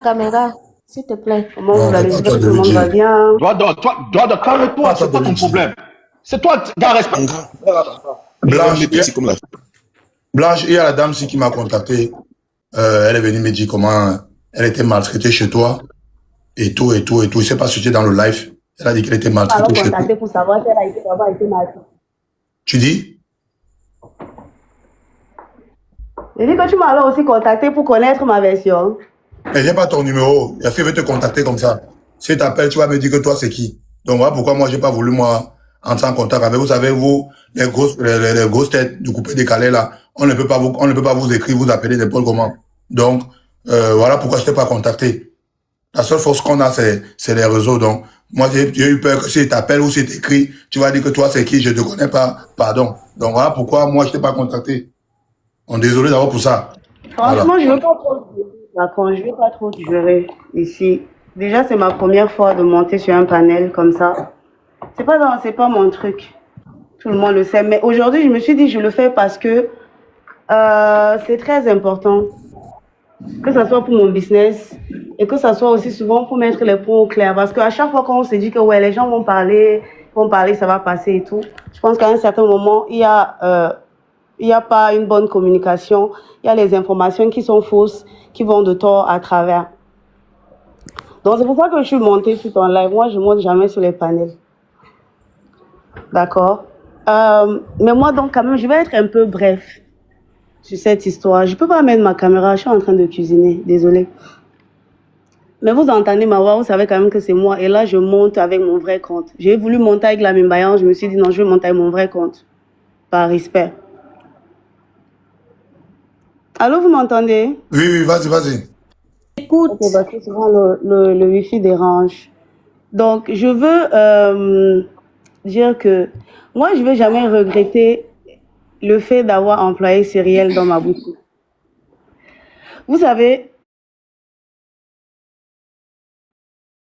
Caméra, s'il te plaît. Comment Non, vous allez? répare-toi J'espère que de tout le monde va Luigi. bien. Calme-toi, c'est Répare-toi quoi de ton Luigi. problème? C'est toi, gars, respect. Blanche, Les petits comme la... Blanche, il y a la dame ci qui m'a contacté. Elle est venue me dire comment elle était maltraitée chez toi. Et tout, et tout, et tout. Je ne sais pas si tu es dans le live. Elle a dit qu'elle était maltraitée Alors, chez toi. contacter pour savoir si elle a été vraiment été maltraitée. Tu dis? J'ai dit que tu m'as alors aussi contacté pour connaître ma version. Mais j'ai pas ton numéro. La fille veut te contacter comme ça. Si elle t'appelle, tu vas me dire que toi, c'est qui. Donc voilà pourquoi moi, j'ai pas voulu, moi, entrer en contact avec vous. Vous savez, vous, les grosses têtes du coupé décalé, là, on ne peut pas vous écrire, vous appeler n'importe comment. Donc, voilà pourquoi je t'ai pas contacté. La seule force qu'on a, c'est les réseaux. Donc, moi, j'ai eu peur que si t'appelles ou si t'écris, tu vas dire que toi, c'est qui, je te connais pas, pardon. Donc voilà pourquoi moi, je t'ai pas contacté. On est désolé d'abord pour ça. Franchement, Voilà. je ne veux pas trop durer. Je ne veux pas trop durer ici. Déjà, c'est ma première fois de monter sur un panel comme ça. C'est pas mon truc. Tout le monde le sait. Mais aujourd'hui, je me suis dit, je le fais parce que c'est très important. Que ce soit pour mon business et que ça soit aussi souvent pour mettre les points au clair. Parce qu'à chaque fois qu'on se dit que ouais, les gens vont parler, ça va passer et tout, je pense qu'à un certain moment, il y a pas une bonne communication, il y a les informations qui sont fausses, qui vont de tort à travers. Donc c'est pour ça que je suis montée sur ton live. Moi, je monte jamais sur les panels. D'accord? Mais moi, donc, quand même, je vais être un peu bref sur cette histoire. Je peux pas mettre ma caméra, je suis en train de cuisiner, désolée. Mais vous entendez ma voix, vous savez quand même que c'est moi. Et là, je monte avec mon vrai compte. J'ai voulu monter avec la Mimbayan, je me suis dit non, je vais monter avec mon vrai compte. Par respect. Allô, vous m'entendez? Oui, oui, vas-y, vas-y. Écoute. Ok, parce que souvent le wifi dérange. Donc, je veux dire que moi, je ne vais jamais regretter le fait d'avoir employé Cyrielle dans ma boutique. Vous savez,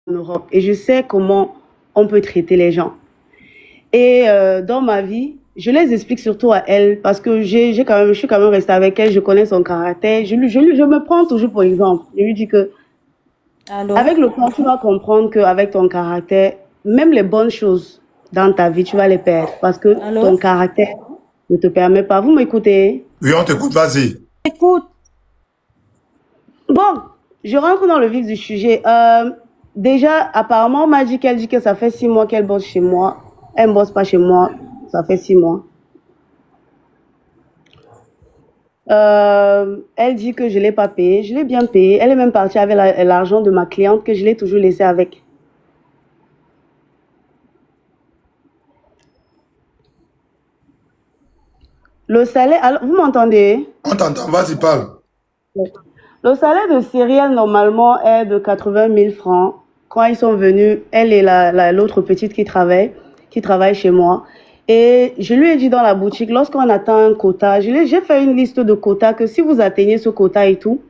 en Europe, et je sais comment on peut traiter les gens. Et dans ma vie, je les explique surtout à elle parce que je suis quand même restée avec elle, je connais son caractère. Je me prends toujours pour exemple. Je lui dis que Allô? avec le temps, tu vas comprendre qu'avec ton caractère, même les bonnes choses dans ta vie, tu vas les perdre parce que Allô? ton caractère ne te permet pas. Vous m'écoutez? Oui, on t'écoute, vas-y. Écoute. Bon, je rentre dans le vif du sujet. Déjà, apparemment, on m'a dit qu'elle dit que ça fait 6 mois qu'elle bosse chez moi. Elle ne bosse pas chez moi, ça fait 6 mois. Elle dit que je ne l'ai pas payé. Je l'ai bien payé. Elle est même partie avec l'argent de ma cliente que je l'ai toujours laissé avec. Le salaire, alors, vous m'entendez? On t'entend, vas-y, parle. Le salaire de Cyrielle, normalement, est de 80 000 francs. Quand ils sont venus, elle et l'autre petite qui travaille chez moi. Et je lui ai dit dans la boutique, lorsqu'on atteint un quota, j'ai fait une liste de quotas que si vous atteignez ce quota et tout,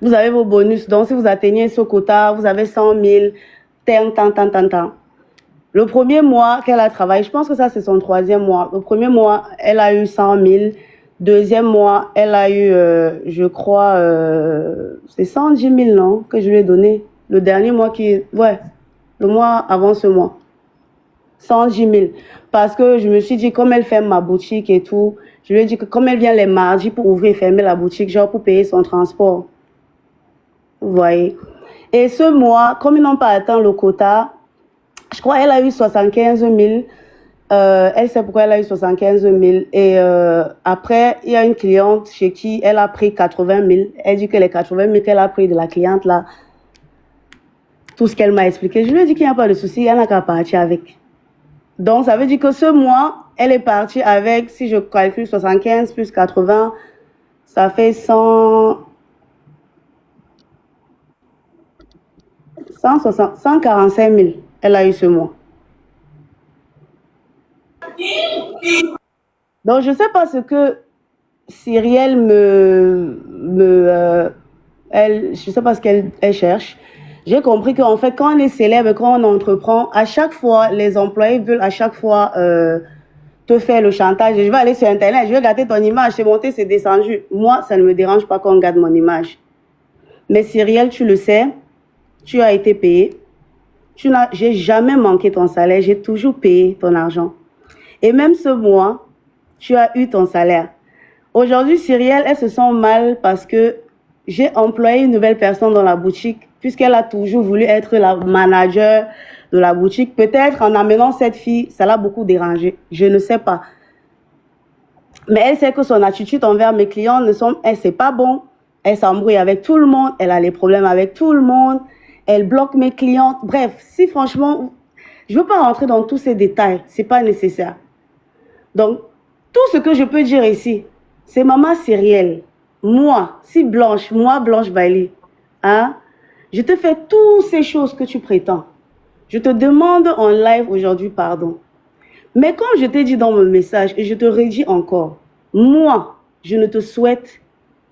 vous avez vos bonus. Donc, si vous atteignez ce quota, vous avez 100 000, tant. Le premier mois qu'elle a travaillé, je pense que ça, c'est son 3e mois. Le premier mois, elle a eu 100 000. Deuxième mois, elle a eu, je crois, c'est 110 000, non, que je lui ai donné. Le dernier mois le mois avant ce mois. 110 000. Parce que je me suis dit, comme elle ferme ma boutique et tout, je lui ai dit que comme elle vient les mardis pour ouvrir et fermer la boutique, genre pour payer son transport. Vous voyez. Et ce mois, comme ils n'ont pas atteint le quota, je crois qu'elle a eu 75 000. Elle sait pourquoi elle a eu 75 000. Et après, il y a une cliente chez qui elle a pris 80 000. Elle dit que les 80 000 qu'elle a pris de la cliente là, tout ce qu'elle m'a expliqué, je lui ai dit qu'il n'y a pas de souci, elle n'a qu'à partir avec. Donc, ça veut dire que ce mois, elle est partie avec, si je calcule 75 plus 80, ça fait 145 000. Elle a eu ce mois. Donc, je ne sais pas ce que Cyrielle je ne sais pas ce qu'elle cherche. J'ai compris qu'en fait, quand on est célèbre, quand on entreprend, à chaque fois, les employés veulent à chaque fois te faire le chantage. Je vais aller sur Internet, je vais garder ton image, c'est monté, c'est descendu. Moi, ça ne me dérange pas qu'on garde mon image. Mais Cyrielle, tu le sais, tu as été payé. J'ai jamais manqué ton salaire, j'ai toujours payé ton argent. Et même ce mois, tu as eu ton salaire. Aujourd'hui, Cyrielle, elle se sent mal parce que j'ai employé une nouvelle personne dans la boutique, puisqu'elle a toujours voulu être la manager de la boutique. Peut-être en amenant cette fille, ça l'a beaucoup dérangée. Je ne sais pas. Mais elle sait que son attitude envers mes clients c'est pas bon. Elle s'embrouille avec tout le monde. Elle a les problèmes avec tout le monde. Elle bloque mes clientes. Bref, si franchement, je veux pas rentrer dans tous ces détails. C'est pas nécessaire. Donc, tout ce que je peux dire ici, c'est maman Cyrielle. Moi Blanche Bailey, hein, je te fais toutes ces choses que tu prétends. Je te demande en live aujourd'hui pardon. Mais comme je t'ai dit dans mon message, et je te redis encore, moi, je ne te souhaite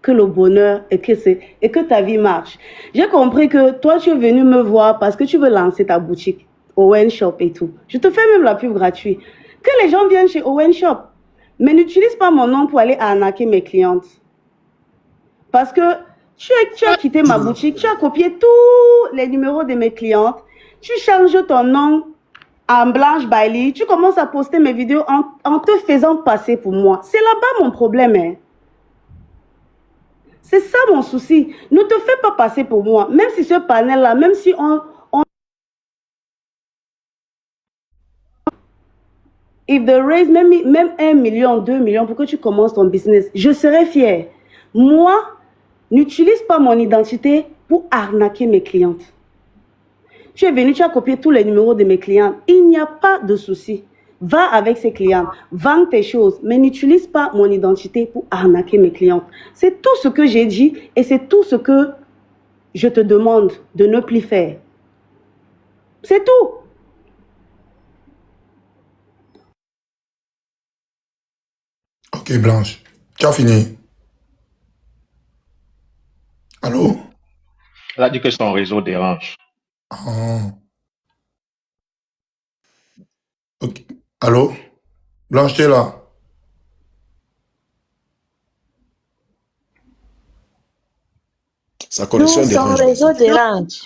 que le bonheur et que ta vie marche. J'ai compris que toi, tu es venu me voir parce que tu veux lancer ta boutique, Owen Shop et tout. Je te fais même la pub gratuite. Que les gens viennent chez Owen Shop. Mais n'utilise pas mon nom pour aller arnaquer mes clientes. Parce que tu as quitté ma boutique, tu as copié tous les numéros de mes clientes, tu changes ton nom en Blanche Bailey, tu commences à poster mes vidéos en te faisant passer pour moi. C'est là-bas mon problème. Hein. C'est ça mon souci. Ne te fais pas passer pour moi. Même si ce panel-là, même si if they raise même 1 million, 2 millions pour que tu commences ton business, je serais fière. Moi, n'utilise pas mon identité pour arnaquer mes clientes. Tu es venu, tu as copié tous les numéros de mes clients. Il n'y a pas de souci. Va avec ces clients, vends tes choses, mais n'utilise pas mon identité pour arnaquer mes clientes. C'est tout ce que j'ai dit et c'est tout ce que je te demande de ne plus faire. C'est tout. Ok, Blanche. Tu as fini. Allô? Elle a dit que son réseau dérange. Ah. Ok. Allô? Blanche, tu es là? Sa connexion Son dérange. réseau dérange.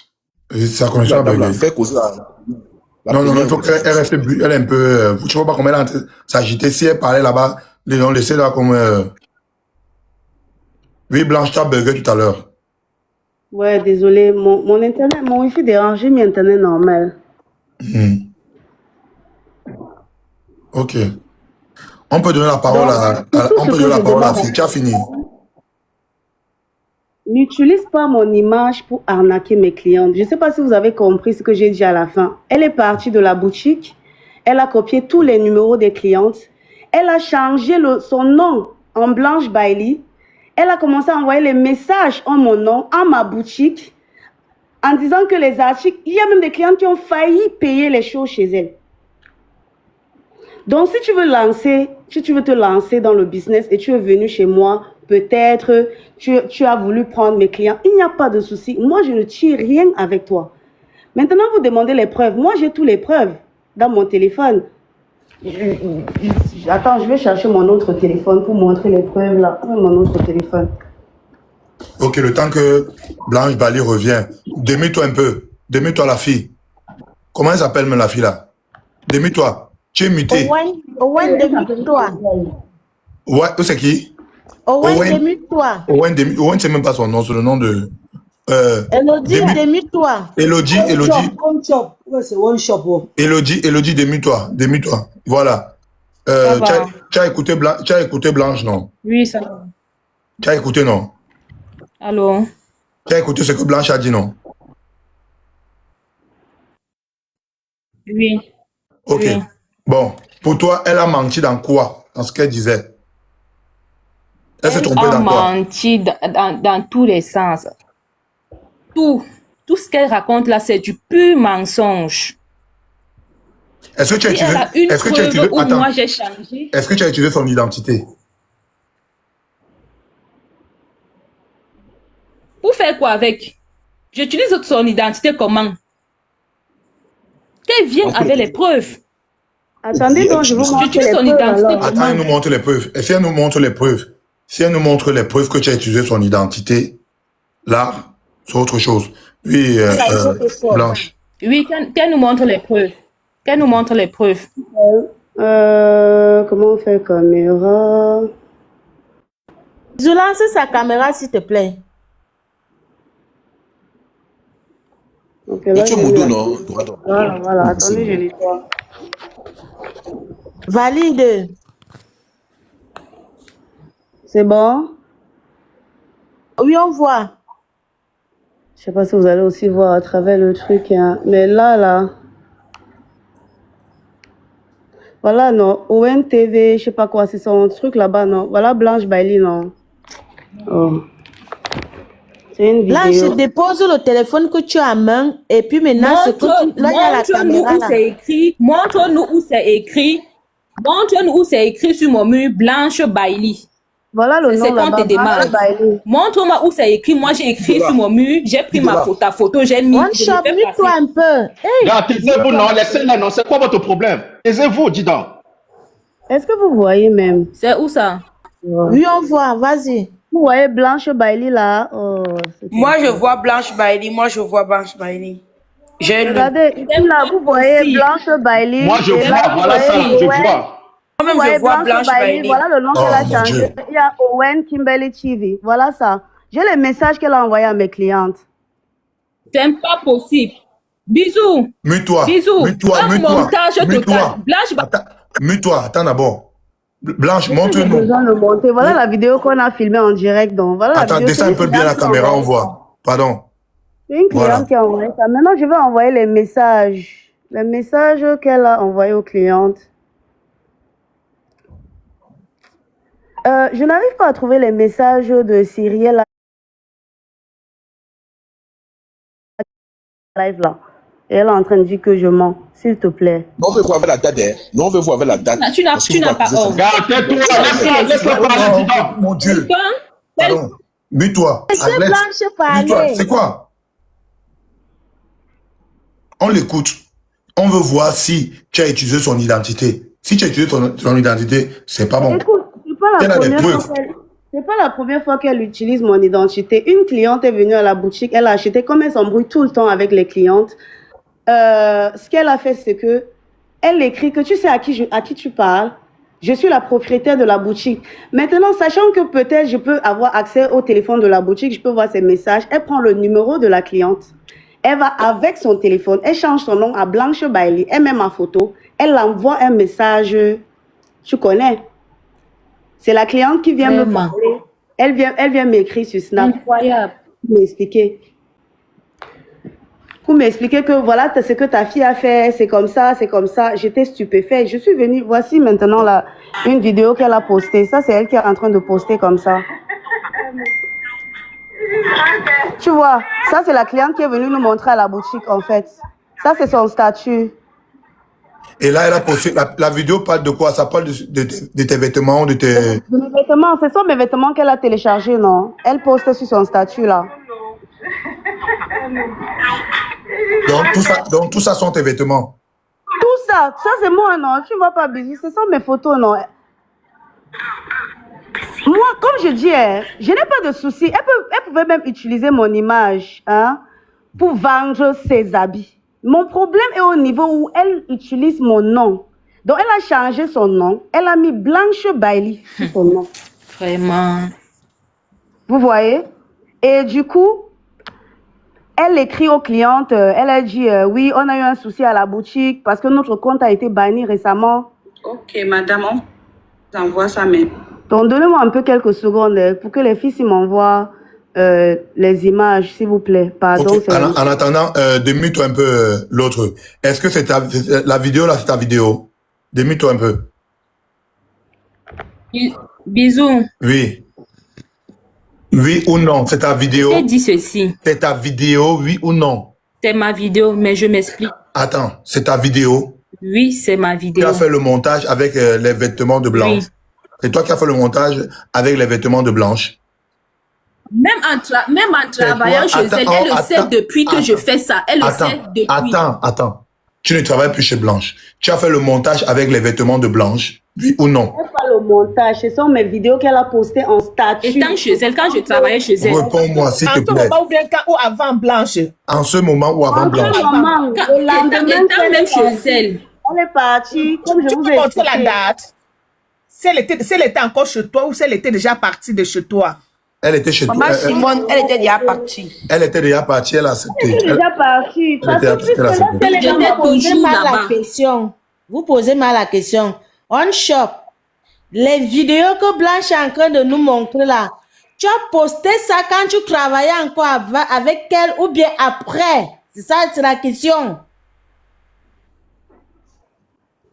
Et sa connexion La a dame l'a bugué. fait causer la Non, il faut première. qu'elle reste, elle est un peu, tu vois pas comment elle est en train de s'agiter. Si elle parlait là-bas, les gens laissaient là comme, oui, Blanche, tu as bugué tout à l'heure. Ouais, désolé, mon internet, mon wifi dérangé, mais internet normal. Ok. On peut donner la parole on peut donner la parole à la fille. Tu as fini. N'utilise pas mon image pour arnaquer mes clientes. Je ne sais pas si vous avez compris ce que j'ai dit à la fin. Elle est partie de la boutique. Elle a copié tous les numéros des clientes. Elle a changé son nom en Blanche Bailey. Elle a commencé à envoyer les messages en mon nom, en ma boutique, en disant que les articles, il y a même des clients qui ont failli payer les choses chez elle. Donc, si tu veux te lancer dans le business et tu es venu chez moi, peut-être tu as voulu prendre mes clients, il n'y a pas de souci. Moi, je ne tire rien avec toi. Maintenant, vous demandez les preuves. Moi, j'ai toutes les preuves dans mon téléphone. Attends, je vais chercher mon autre téléphone pour montrer les preuves là. Mon autre téléphone. Ok, le temps que Blanche Bailey revient, démets-toi un peu. Démets-toi la fille. Comment elle s'appelle, même la fille là? Démets-toi. Tu es muté. Owen, démute-toi. Ouais, c'est qui? Owen, démute-toi. Owen, c'est même pas son nom, c'est le nom de. Elodie, démute-toi. Elodie. One shop. Ouais, c'est one shop. Oh. Elodie, démute-toi. Voilà. Ça va. Tu as écouté Blanche, non? Oui, ça va. Tu as écouté, non? Allô? Tu as écouté ce que Blanche a dit, non? Oui. Ok. Oui. Bon, pour toi, elle a menti dans quoi? Dans ce qu'elle disait? Elle s'est trompée dans quoi? Menti dans tous les sens. Tout ce qu'elle raconte là, c'est du pur mensonge. Est-ce que tu as Si elle a une preuve où moi j'ai changé. Est-ce que tu as utilisé son identité? Pour faire quoi avec? J'utilise son identité comment? Qu'elle vienne avec les preuves. Attendez, donc je vous montre J'utilise les son preuves identité alors. Attends, elle nous montre les preuves. Et si elle nous montre les preuves, que tu as utilisé son identité, là, c'est autre chose. Oui, Blanche. Oui, qu'elle nous montre les preuves. Qu'elle nous montre les preuves. Comment on fait caméra? Je lance sa caméra, s'il te plaît. Donc Mais là, tu es j'ai mis Moudou, la- non? Voilà, voilà. C'est Attendez, je bon. nettoie. Valide. C'est bon? Oui, on voit. Je sais pas si vous allez aussi voir à travers le truc, hein. Mais là. Voilà, non. ONTV, je sais pas quoi, c'est son truc là-bas, non. Voilà Blanche Bailey, non. Oh. C'est une Là, je vidéo. dépose le téléphone que tu as en main. Et puis maintenant, ce que tu... Là, il y a la Montre-nous caméra où là. c'est écrit. Montre-nous où c'est écrit. Montre-nous où c'est écrit sur mon mur, Blanche Bailey. Voilà le C'est nom quand là-bas, tes démarches. Blanche Bailey. Montre-moi où c'est écrit. Moi, j'ai écrit sur mon mur. J'ai pris ta photo, j'ai mis. One Je shot, me fais mute-toi passer. un peu. Hey, Gars, taisez-vous, non, laissez-la, non, c'est quoi votre problème? Taisez-vous, dis donc. Est-ce que vous voyez même? C'est où ça? oui, on voit, vas-y. Vous voyez Blanche Bailey là? Oh, c'est Moi, je terrible. vois Blanche Bailey. Moi, je vois Blanche Bailey. J'ai lu. Regardez, ici là, vous voyez possible. Blanche Bailey. Moi, je et là, vois, vous voilà ça, voyez je Owen. vois. Vous Moi-même, voyez je vois Blanche Blanche Bailey. Bailey. Voilà le nom Oh, qu'elle a mon changé. Dieu. Il y a Owen Kimberly TV. Voilà ça. J'ai les messages qu'elle a envoyés à mes clientes. C'est pas possible. Bisous. Mute-toi. Bisous. Mute-toi, Un mute-toi. montage total. Mute-toi. Blanche Bailey. Attends, mute-toi, attends d'abord. Blanche, J'ai montre-nous. besoin de monter. Voilà la vidéo qu'on a filmée en direct. Donc, voilà la Attends, vidéo. descends C'est un une peu bien cliente la qui a caméra, on envoyé ça. voit. Pardon. C'est une cliente Voilà. qui a envoyé ça. Maintenant, je vais envoyer les messages. Les messages qu'elle a envoyés aux clientes. Je n'arrive pas à trouver les messages de Cyrielle live là. Et elle est en train de dire que je mens. S'il te plaît. Non, on veut voir avec la date, hein. Non, on veut voir avec la date. Tu n'as Parce que tu vous n'as pas accusez ça. honte. Gars, tais-toi, laisse-la parler, dis donc. Oh, mon Dieu. Quelqu'un, Pardon. Mute-toi. Laissez Arrête. Blanche Mute-toi. parler. C'est quoi? On l'écoute. On veut voir si tu as utilisé son identité. Si tu as utilisé ton identité, c'est pas bon. Écoute, Elle a des preuves. c'est pas la première fois qu'elle utilise mon identité. Une cliente est venue à la boutique, elle a acheté, comme elle s'embrouille tout le temps avec les clientes, ce qu'elle a fait, c'est que elle écrit que tu sais à qui tu parles. Je suis la propriétaire de la boutique. Maintenant, sachant que peut-être je peux avoir accès au téléphone de la boutique, je peux voir ses messages, elle prend le numéro de la cliente. Elle va avec son téléphone, elle change son nom à Blanche Bailey, elle met ma photo, elle envoie un message, tu connais. C'est la cliente qui vient me Vraiment. parler. Elle vient m'écrire sur Snap incroyable. pour m'expliquer. Pour m'expliquer que voilà ce que ta fille a fait, c'est comme ça, c'est comme ça. J'étais stupéfaite. Je suis venue, voici maintenant une vidéo qu'elle a postée. Ça, c'est elle qui est en train de poster comme ça. Tu vois, ça, c'est la cliente qui est venue nous montrer à la boutique, en fait. Ça, c'est son statut. Et là, elle a posté. La vidéo parle de quoi? Ça parle de tes vêtements, de tes. De mes vêtements, ce sont mes vêtements qu'elle a téléchargés, non? Elle poste sur son statut, là. Donc, tout ça sont tes vêtements. Tout ça c'est moi, non? Tu ne vois pas, Busy, ce sont mes photos, non? Moi, comme je dis, je n'ai pas de souci. Elle pouvait même utiliser mon image pour vendre ses habits. Mon problème est au niveau où elle utilise mon nom. Donc, elle a changé son nom. Elle a mis Blanche Bailey sur son nom. Vraiment. Vous voyez? Et du coup, elle écrit aux clientes, elle a dit, oui, on a eu un souci à la boutique parce que notre compte a été banni récemment. Ok, madame, on vous envoie ça même. Donc, donnez-moi un peu quelques secondes pour que les filles m'envoient les images, s'il vous plaît. Pardon. Ok. En attendant, démute-toi un peu l'autre. Est-ce que c'est la vidéo là, c'est ta vidéo? Démute-toi un peu. Bisous. Oui. Oui ou non, c'est ta vidéo? Je t'ai dit ceci. C'est ta vidéo, oui ou non? C'est ma vidéo, mais je m'explique. Attends, c'est ta vidéo? Oui, c'est ma Tu vidéo. as fait le montage avec les vêtements de Blanche. Oui. C'est toi qui as fait le montage avec les vêtements de Blanche. Même en travaillant chez elle, elle le sait depuis que je fais ça. Elle le sait depuis. Attends. tu ne travailles plus chez Blanche. Tu as fait le montage avec les vêtements de Blanche, oui ou non? Ce n'est pas le montage, ce sont mes vidéos qu'elle a postées en statut. Étant chez elle, quand je travaillais chez elle. Réponds-moi, s'il te En ce plaît. moment ou bien quand, ou avant Blanche. En ce moment ou avant En Blanche? ce moment, le lendemain, Étant même chez elle. elle est partie, comme je Tu vous peux ai montrer la expliqué. date. Si elle était encore chez toi ou si elle était déjà partie de chez toi. Elle était chez toi. Maman Simone, elle était déjà partie. Elle était déjà partie, elle a accepté. Elle est déjà partie. Parce que puisque là, Je elle est n'ai dans Oh, mon toujours mal là-bas. la question. Vous posez mal la question. On shop. Les vidéos que Blanche est en train de nous montrer là, tu as posté ça quand tu travaillais encore avec elle ou bien après? C'est ça, c'est la question.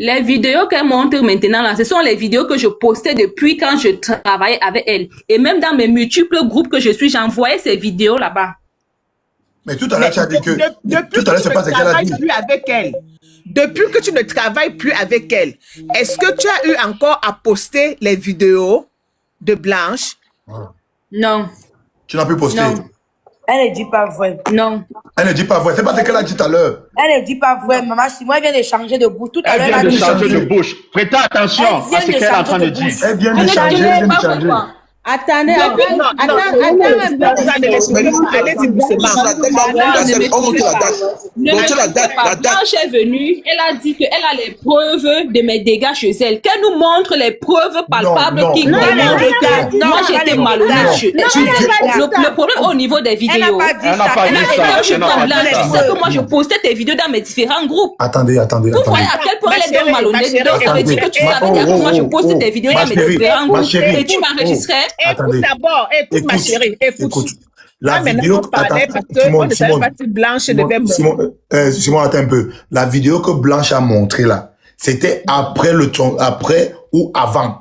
Les vidéos qu'elle montre maintenant, là, ce sont les vidéos que je postais depuis quand je travaillais avec elle. Et même dans mes multiples groupes que je suis, j'envoyais ces vidéos là-bas. Mais tout à l'heure, tu as dit que... Depuis Tout à l'heure, c'est que pas tu ce ne qu'elle a travailles dit. plus avec elle, depuis que tu ne travailles plus avec elle, est-ce que tu as eu encore à poster les vidéos de Blanche? Non, Tu n'as plus posté. non, Elle ne dit pas vrai. non. Elle ne dit pas vrai. C'est pas ce qu'elle a dit tout à l'heure. Elle ne dit pas vrai. Maman Simone, elle vient de changer de bouche. Tout à Elle l'heure, vient elle de a dit changer de bouche. Prêtez attention Elle à ce vient de qu'elle est en train changer de de dire. bouche. Elle vient de Elle changer, ne elle vient de pas changer. quoi. Attendez, Non, attends un peu. Allez-y doucement. On montre la date. Ne Montrez la date. pas. La date. Blanche est venue, elle a dit qu'elle a les preuves de mes dégâts chez elle. Qu'elle nous montre les preuves palpables non, qui non, démontrent que non, moi non, j'étais non, malhonnête non, chez non, elle. Le problème au niveau des Elle n'a vidéos. pas dit Elle n'a ça. pas Elle dit a ça. dit Quand je suis Elle n'a pas pas blanche, dit tu ça. sais que moi je postais tes vidéos dans mes différents groupes. Attendez. Vous voyez à quel point elle est donc malhonnête. Donc ça veut dire que tu savais que moi je postais tes vidéos dans mes différents groupes et tu m'enregistrais. Attendez. Écoute d'abord, écoute ma chérie, écoute. La Maintenant, vidéo... on parlait Attends, parce qu'on Simone, ne savait Simone. pas si Blanche devait mourir. Simon, attends un peu. La vidéo que Blanche a montrée là, c'était après après ou avant?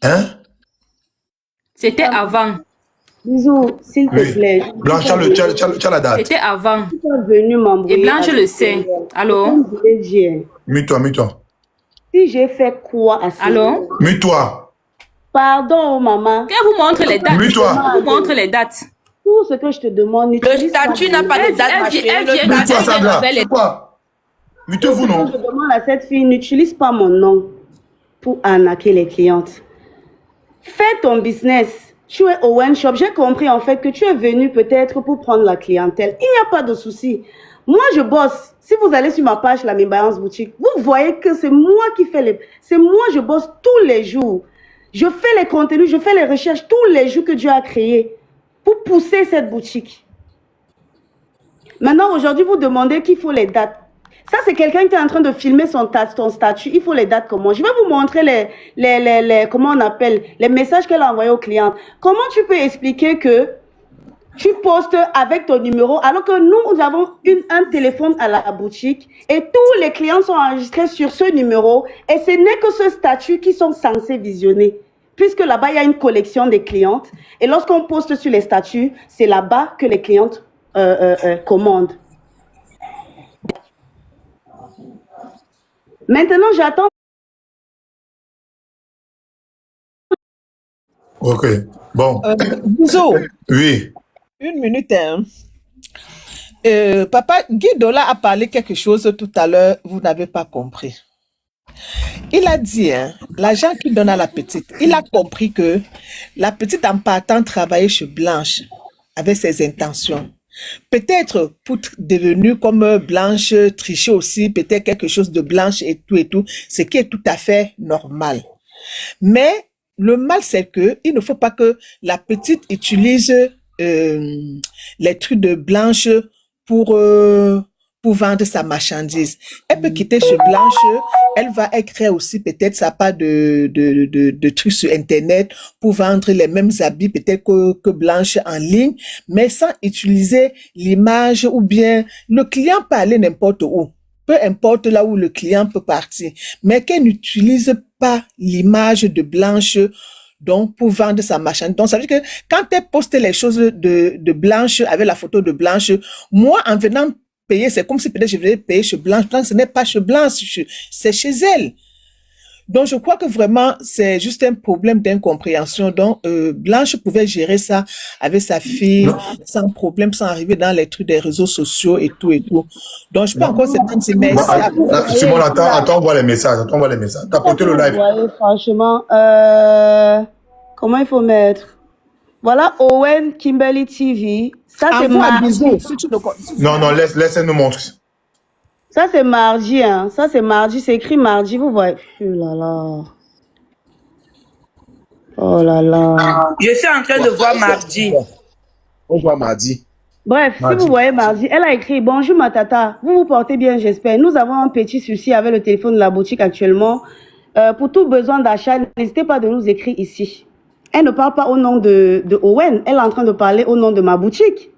Hein? C'était avant. Bisous, s'il te Oui. plaît. Blanche, tu as la date. C'était avant. Tu es venu m'embrouiller. Et Blanche avec le sait. elle. Allô? Comme je l'ai dit, hein, Mute-toi. si j'ai fait quoi à ce Allô? Mute-toi. Pardon, maman. Qu'elle vous montre les dates. Mute-toi. Elle vous montre les dates. Tout ce que je te demande, Le n'utilise statut pas n'a pas de date, ma Elle chérie. vient Le Mute-toi, Elle Sandra. avait les- C'est quoi? Mutez-vous, Ce que non? je demande à cette fille, n'utilise pas mon nom pour arnaquer les clientes. Fais ton business. Tu es au One Shop. J'ai compris en fait que tu es venu peut-être pour prendre la clientèle. Il n'y a pas de souci. Moi, je bosse. Si vous allez sur ma page, la Mimbayance Boutique, vous voyez que c'est moi qui fais les... C'est moi, je bosse tous les jours. Je fais les contenus, je fais les recherches tous les jours que Dieu a créés pour pousser cette boutique. Maintenant, aujourd'hui, vous demandez qu'il faut les dates. Ça, c'est quelqu'un qui est en train de filmer ton statut. Il faut les dates comment. Je vais vous montrer comment on appelle, les messages qu'elle a envoyés aux clients. Comment tu peux expliquer que tu postes avec ton numéro alors que nous avons un téléphone à la boutique et tous les clients sont enregistrés sur ce numéro et ce n'est que ce statut qu'ils sont censés visionner. Puisque là-bas, il y a une collection des clientes et lorsqu'on poste sur les statuts, c'est là-bas que les clientes commandent. Maintenant, j'attends. Ok. Bon. Bisous. Oui. Une minute, hein. Papa Guy Dola a parlé quelque chose tout à l'heure, vous n'avez pas compris. Il a dit, hein, l'argent qu'il donne à la petite, il a compris que la petite en partant travailler chez Blanche avait ses intentions. Peut-être pour devenir comme Blanche, tricher aussi, peut-être quelque chose de Blanche et tout, ce qui est tout à fait normal. Mais le mal, c'est que il ne faut pas que la petite utilise les trucs de Blanche pour vendre sa marchandise. Elle peut quitter chez Blanche, elle va écrire aussi peut-être sa part de trucs sur Internet pour vendre les mêmes habits peut-être que Blanche en ligne, mais sans utiliser l'image ou bien le client peut aller n'importe où. Peu importe là où le client peut partir, mais qu'elle n'utilise pas l'image de Blanche donc pour vendre sa marchandise. Donc ça veut dire que quand elle poste les choses de Blanche avec la photo de Blanche, moi en venant payer, c'est comme si peut-être je venais payer chez Blanche. Blanche, ce n'est pas chez Blanche, c'est chez elle. Donc, je crois que vraiment, c'est juste un problème d'incompréhension. Donc, Blanche pouvait gérer ça avec sa fille Non, sans problème, sans arriver dans les trucs des réseaux sociaux et tout et tout. Donc, je peux non. encore se dire, mais Non, c'est à vous. Simon, attends, on voit les messages. Attends, on voit les messages. T'as Ça, porté si le vous live. voyez, franchement, comment il faut mettre? Voilà Owen Kimberly TV. Ça, c'est Envoie un bisou. mardi. Si tu le... Non, laisse nous montrer. Ça, c'est mardi, hein. Ça, c'est mardi. C'est écrit mardi, vous voyez. Oh là là. Oh là là. Je suis en train de voir mardi. On voit mardi. Bref, si Mardi. vous voyez mardi, elle a écrit: Bonjour ma tata, vous vous portez bien, j'espère. Nous avons un petit souci avec le téléphone de la boutique actuellement. Pour tout besoin d'achat, n'hésitez pas de nous écrire ici. Elle ne parle pas au nom de Owen, elle est en train de parler au nom de ma boutique.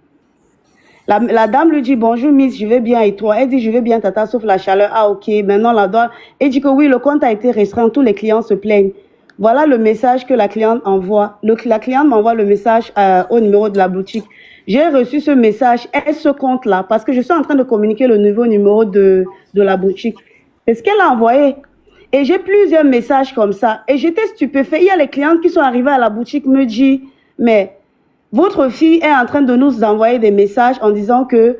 La dame lui dit: Bonjour Miss, je vais bien et toi? Elle dit: Je vais bien tata, sauf la chaleur. Ah ok, maintenant la doit. Elle dit que oui, le compte a été restreint, tous les clients se plaignent. Voilà le message que la cliente envoie. La cliente m'envoie le message au numéro de la boutique. J'ai reçu ce message et ce compte-là parce que je suis en train de communiquer le nouveau numéro de la boutique. C'est ce qu'elle a envoyé. Et j'ai plusieurs messages comme ça. Et j'étais stupéfait. Il y a les clientes qui sont arrivées à la boutique, me disent: mais votre fille est en train de nous envoyer des messages en disant que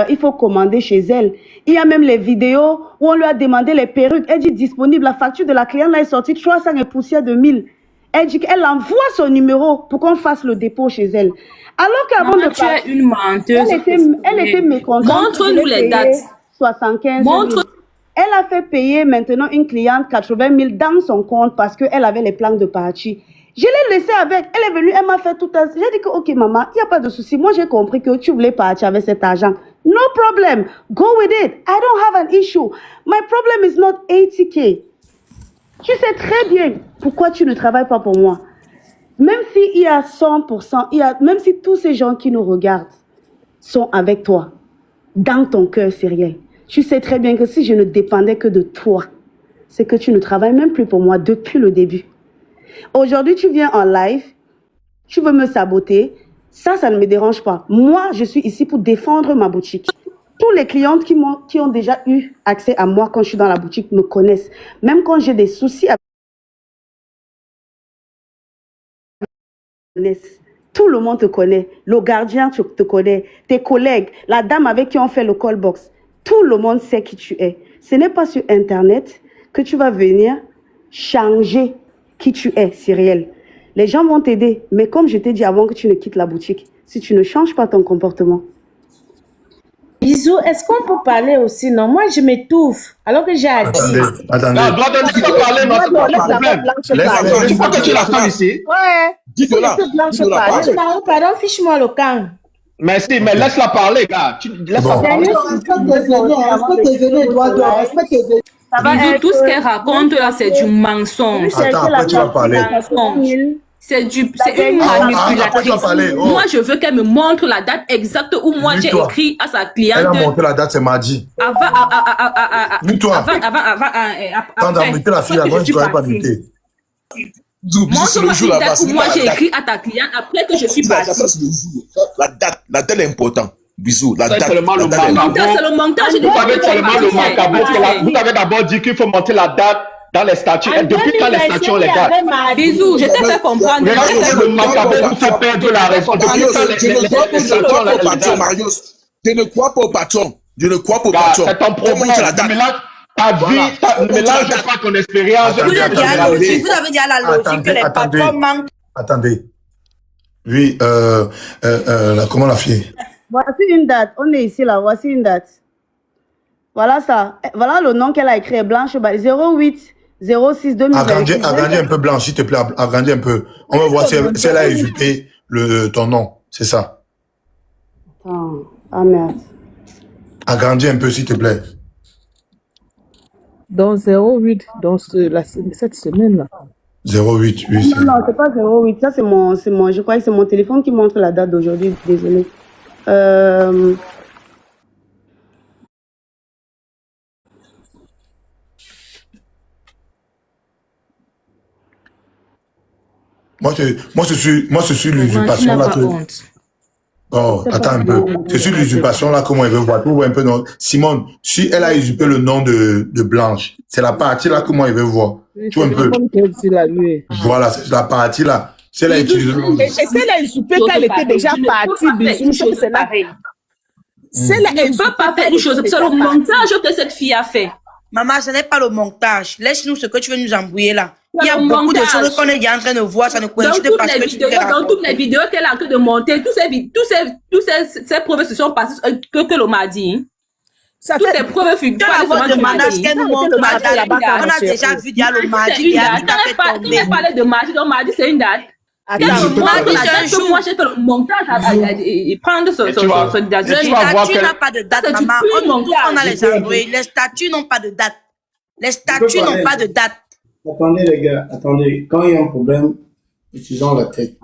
il faut commander chez elle. Il y a même les vidéos où on lui a demandé les perruques. Elle dit disponible. La facture de la cliente là est sortie 300 et poussière de 1000. Elle dit qu'elle envoie son numéro pour qu'on fasse le dépôt chez elle. Alors qu'avant Maman, de tu es une menteuse. elle était mécontente. Montre-nous les dates. 75 000. Montre. Elle a fait payer maintenant une cliente 80 000 dans son compte parce qu'elle avait les plans de partie. Je l'ai laissée avec. Elle est venue, elle m'a fait tout un... J'ai dit que, ok maman, il n'y a pas de souci. Moi, j'ai compris que tu voulais partir avec cet argent. No problem. Go with it. I don't have an issue. My problem is not 80K. Tu sais très bien pourquoi tu ne travailles pas pour moi. Même s'il y a 100%, même si tous ces gens qui nous regardent sont avec toi, dans ton cœur, Cyrielle, tu sais très bien que si je ne dépendais que de toi, c'est que tu ne travailles même plus pour moi depuis le début. Aujourd'hui, tu viens en live, tu veux me saboter, ça ne me dérange pas. Moi, je suis ici pour défendre ma boutique. Tous les clientes qui ont déjà eu accès à moi quand je suis dans la boutique me connaissent. Même quand j'ai des soucis avec tout le monde te connaît. Le gardien te connaît. Tes collègues, la dame avec qui on fait le call box. Tout le monde sait qui tu es. Ce n'est pas sur Internet que tu vas venir changer qui tu es, Cyrielle. Les gens vont t'aider. Mais comme je t'ai dit avant que tu ne quittes la boutique, si tu ne changes pas ton comportement. Bisous, est-ce qu'on peut parler aussi? Non, moi je m'étouffe. Alors que j'ai à dire. Attendez. Non, doit donner pas parler, non, c'est pas ton problème. Tu crois que tu la sens ici? Ouais. Dis-le-la. Pardon, fiche-moi le camp. Merci, mais laisse-la parler, gars. Laisse-la parler. Bisous, tout ce qu'elle raconte là, c'est du mensonge. Attends, après tu vas parler. C'est une manipulatrice. Oh. Moi, je veux qu'elle me montre la date exacte où moi j'ai écrit à sa cliente. Elle a montré la date, c'est mardi. Avant, Quand tu as muté la fille, avant, tu ne pas muter. Montre-moi une date où moi j'ai écrit à ta cliente après que je suis partie. La date est importante. Bisous, la date. C'est seulement le montant. Vous avez seulement le macabre. Vous avez d'abord dit qu'il faut monter la date dans les statuts. Et depuis quand les statuts ont les dates? Bisous, je t'ai fait comprendre. Le macabre vous fait perdre la raison. Depuis quand les statuts ont les dates? Je ne crois pas au patron. Je ne crois pas au patron. C'est ton problème. Ta vie, mélange pas ton expérience. Vous avez dit à la logique que les patrons manquent. Attendez. Oui, comment la fille? Voici une date. On est ici là. Voici une date. Voilà ça. Voilà le nom qu'elle a écrit. Blanche 08 06 2020. Agrandis un peu, Blanche, s'il te plaît. Agrandis un peu. On va voir si elle a ajouté ton nom. C'est ça. Attends. Ah merde. Agrandis un peu, s'il te plaît. Dans 08, dans cette semaine-là. 08, oui. Non, c'est pas 08. Ça, je crois que c'est mon téléphone qui montre la date d'aujourd'hui. Désolé. Moi, je suis l'usurpation là. Oh, C'est attends pas un peu. C'est sur l'usurpation là que moi je veux voir. Tu vois un peu non. Simone, si elle a usurpé le nom de Blanche, c'est la partie là que moi je veux voir. Tu vois un peu. Voilà, c'est la partie là. Si elle a utilisé le nom. Et si elle a usurpé qu'elle était déjà partie, bisous, c'est là. Je ne peux pas faire une chose. C'est le montage que cette fille a fait. Maman, ce n'est pas le montage. Laisse-nous ce que tu veux nous embrouiller là. Il y a Le beaucoup de montage. choses qu'on est déjà en train de voir, ça ne Dans coïncide toutes pas ce les que tu vidéos, te dans racontes. toutes les vidéos qu'elle est en train de monter, ces preuves se sont passées que l'on m'a dit. Toutes les preuves furent Tu vas voir de manage qu'elle nous montre la date. On a déjà vu, il y a le mardi, il y a tout à fait Quand tombé. elle parlait de mardi, donc mardi c'est une date. Attends, Moi, mardi, la c'est un date que jour. moi j'ai fait le montage et prendre ce date. Le statut n'a pas de date, Ça, c'est maman. du pur On a les montage. embrouillés. Les statuts n'ont pas de date. Les statuts n'ont pas de date. Attendez, les gars, attendez. Quand il y a un problème, utilisons la tête.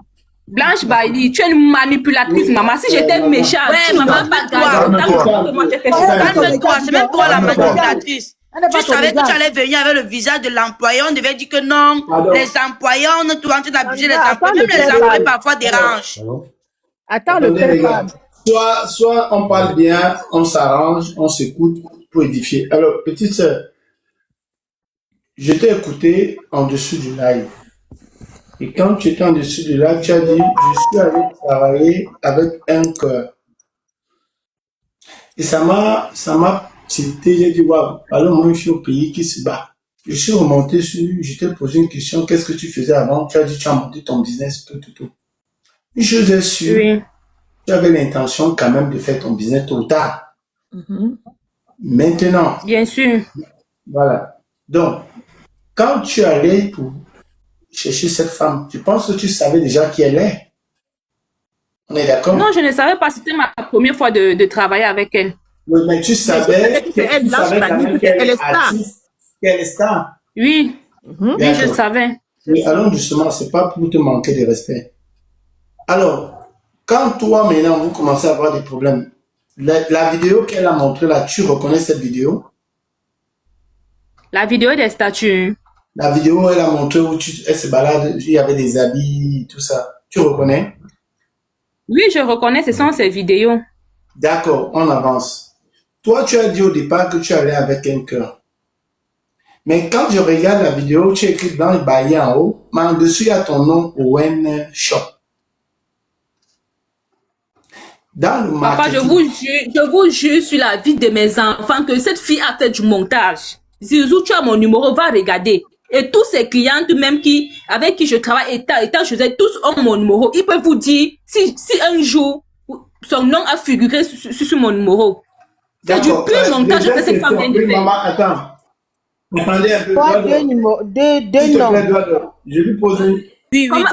Blanche Bailey, tu es une manipulatrice, maman. Si j'étais méchante, Ouais, tu maman, n'aurais pas calme-toi. gagné autant que moi j'ai fait ça. Calme-toi, c'est même toi la Calme-toi. manipulatrice. Tu savais que tu allais venir avec le visage de l'employé. On devait dire que non, Pardon. les employés, on est tout en train d'abuser les Attends, employés. Même les attends, employés parfois dérangent. Attends, le Attendez, les père. gars. Soit on parle bien, on s'arrange, on s'écoute pour édifier. Alors, petite sœur, je t'ai écouté en dessous du live. Et quand tu étais en dessous du live, tu as dit, je suis allé travailler avec un cœur. Et ça m'a tilté, j'ai dit, waouh, alors moi, je suis au pays qui se bat. Je suis remonté je t'ai posé une question, qu'est-ce que tu faisais avant? Tu as dit, tu as monté ton business, tout. Une chose est sûre, Oui. tu avais l'intention quand même de faire ton business tôt ou tard. Maintenant, Bien sûr. voilà. Donc, quand tu allais pour chercher cette femme, tu penses que tu savais déjà qui elle est? On est d'accord? Non, je ne savais pas. C'était ma première fois de travailler avec elle. Oui, mais tu savais quand même qu'elle est artiste, qu'elle est star. Oui. Oui, je D'accord. savais. Oui, alors justement, c'est pas pour te manquer de respect. Alors, quand toi maintenant vous commencez à avoir des problèmes, la vidéo qu'elle a montrée là, tu reconnais cette vidéo? La vidéo des statuts. La vidéo elle a montré où elle se balade, il y avait des habits, tout ça. Tu reconnais? Oui, je reconnais, ce sont ces vidéos. D'accord, on avance. Toi, tu as dit au départ que tu allais avec un cœur. Mais quand je regarde la vidéo, tu as écrit Blanche Bailey en haut, mais en dessous, il y a ton nom Owen Shop. Dans le Papa, marketing, je vous jure sur la vie de mes enfants que cette fille a fait du montage. Zizou, tu as mon numéro, va regarder. Et tous ces clientes même avec qui je travaille, étant je sais, tous ont mon numéro. Ils peuvent vous dire si un jour son nom a figuré sur mon numéro. C'est du d'accord. pur montage que cette femme vient de Oui, faire. maman, attends. Attendez un peu. Toi, Dodo. deux numéros, deux S'il te noms. plaît, Dodo. Je lui pose une... Oui, oui.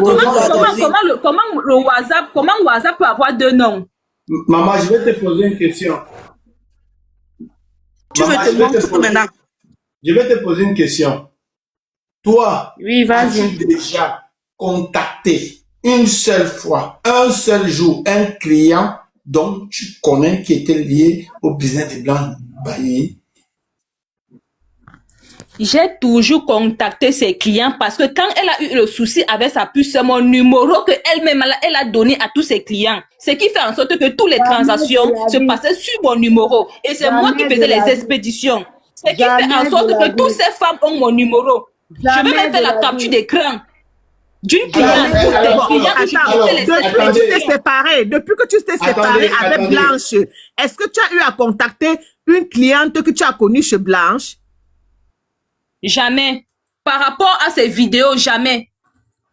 Comment WhatsApp peut avoir deux noms? Maman, je vais te poser une question. Tu veux Maman, te montrer maintenant. Je vais te poser une question. Toi, Oui, vas-y. as-tu déjà contacté une seule fois, un seul jour, un client dont tu connais qui était lié au business de Blanche Bailey? J'ai toujours contacté ses clients parce que quand elle a eu le souci avec sa puce, c'est mon numéro que elle-même elle a donné à tous ses clients. Ce qui fait en sorte que toutes les transactions se passaient sur mon numéro. Et c'est moi qui faisais les expéditions. Ce qui fait en sorte que toutes ces femmes ont mon numéro. Je vais même faire la capture d'écran d'une cliente. Depuis que tu t'es séparé avec Blanche, est-ce que tu as eu à contacter une cliente que tu as connue chez Blanche? Jamais. Par rapport à ces vidéos, jamais.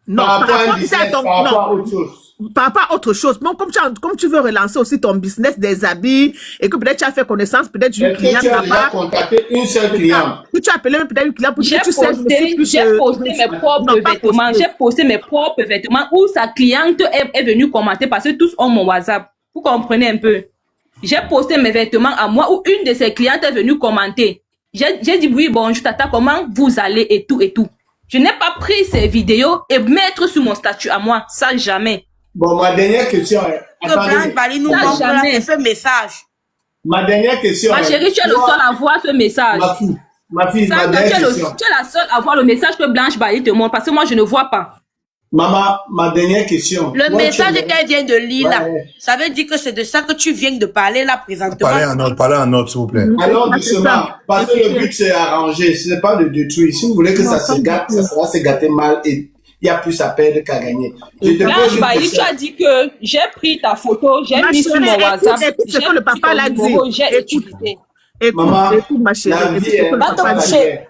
Non, par rapport à autre chose. Par rapport à autre chose. Non, comme tu veux relancer aussi ton business des habits et que peut-être tu as fait connaissance peut-être d'une cliente là-bas. Tu as déjà contacté une seule cliente. Tu as appelé peut-être une cliente pour que tu sais. J'ai posté mes propres vêtements. J'ai posté mes propres vêtements où sa cliente est venue commenter parce que tous ont mon WhatsApp. Vous comprenez un peu. J'ai posté mes vêtements à moi où une de ses clientes est venue commenter. J'ai dit oui, bonjour tata, comment vous allez et tout et tout. Je n'ai pas pris ces vidéos et mettre sur mon statut à moi. Ça, jamais. Bon, ma dernière question est... Blanche Bailey nous montre ce message. Ma dernière question Ma chérie, tu es le seul à voir ce message. Ma fille, ma dernière question. Tu es la seule à voir le message que Blanche Bailey te montre parce que moi, je ne vois pas. Maman, ma dernière question. Le Toi, message qu'elle vient de lire là, Ouais. ça veut dire que c'est de ça que tu viens de parler là présentement. Parlez en note, s'il vous plaît. Alors, doucement, parce que le but c'est arranger, ce n'est pas de détruire. Si vous voulez que ça se gâte, ça va se gâter mal et il y a plus à perdre qu'à gagner. Je te pose Blanche une Bailly, tu question. as dit que j'ai pris ta photo, j'ai Ma mis sur chérie, mon WhatsApp, écoute ce j'ai que le pris papa ton l'a numéro, dit. j'ai Écoute, utilisé. Maman, écoute ma chérie. la écoute vie ce que le n'est papa pas l'a la dit. guerre.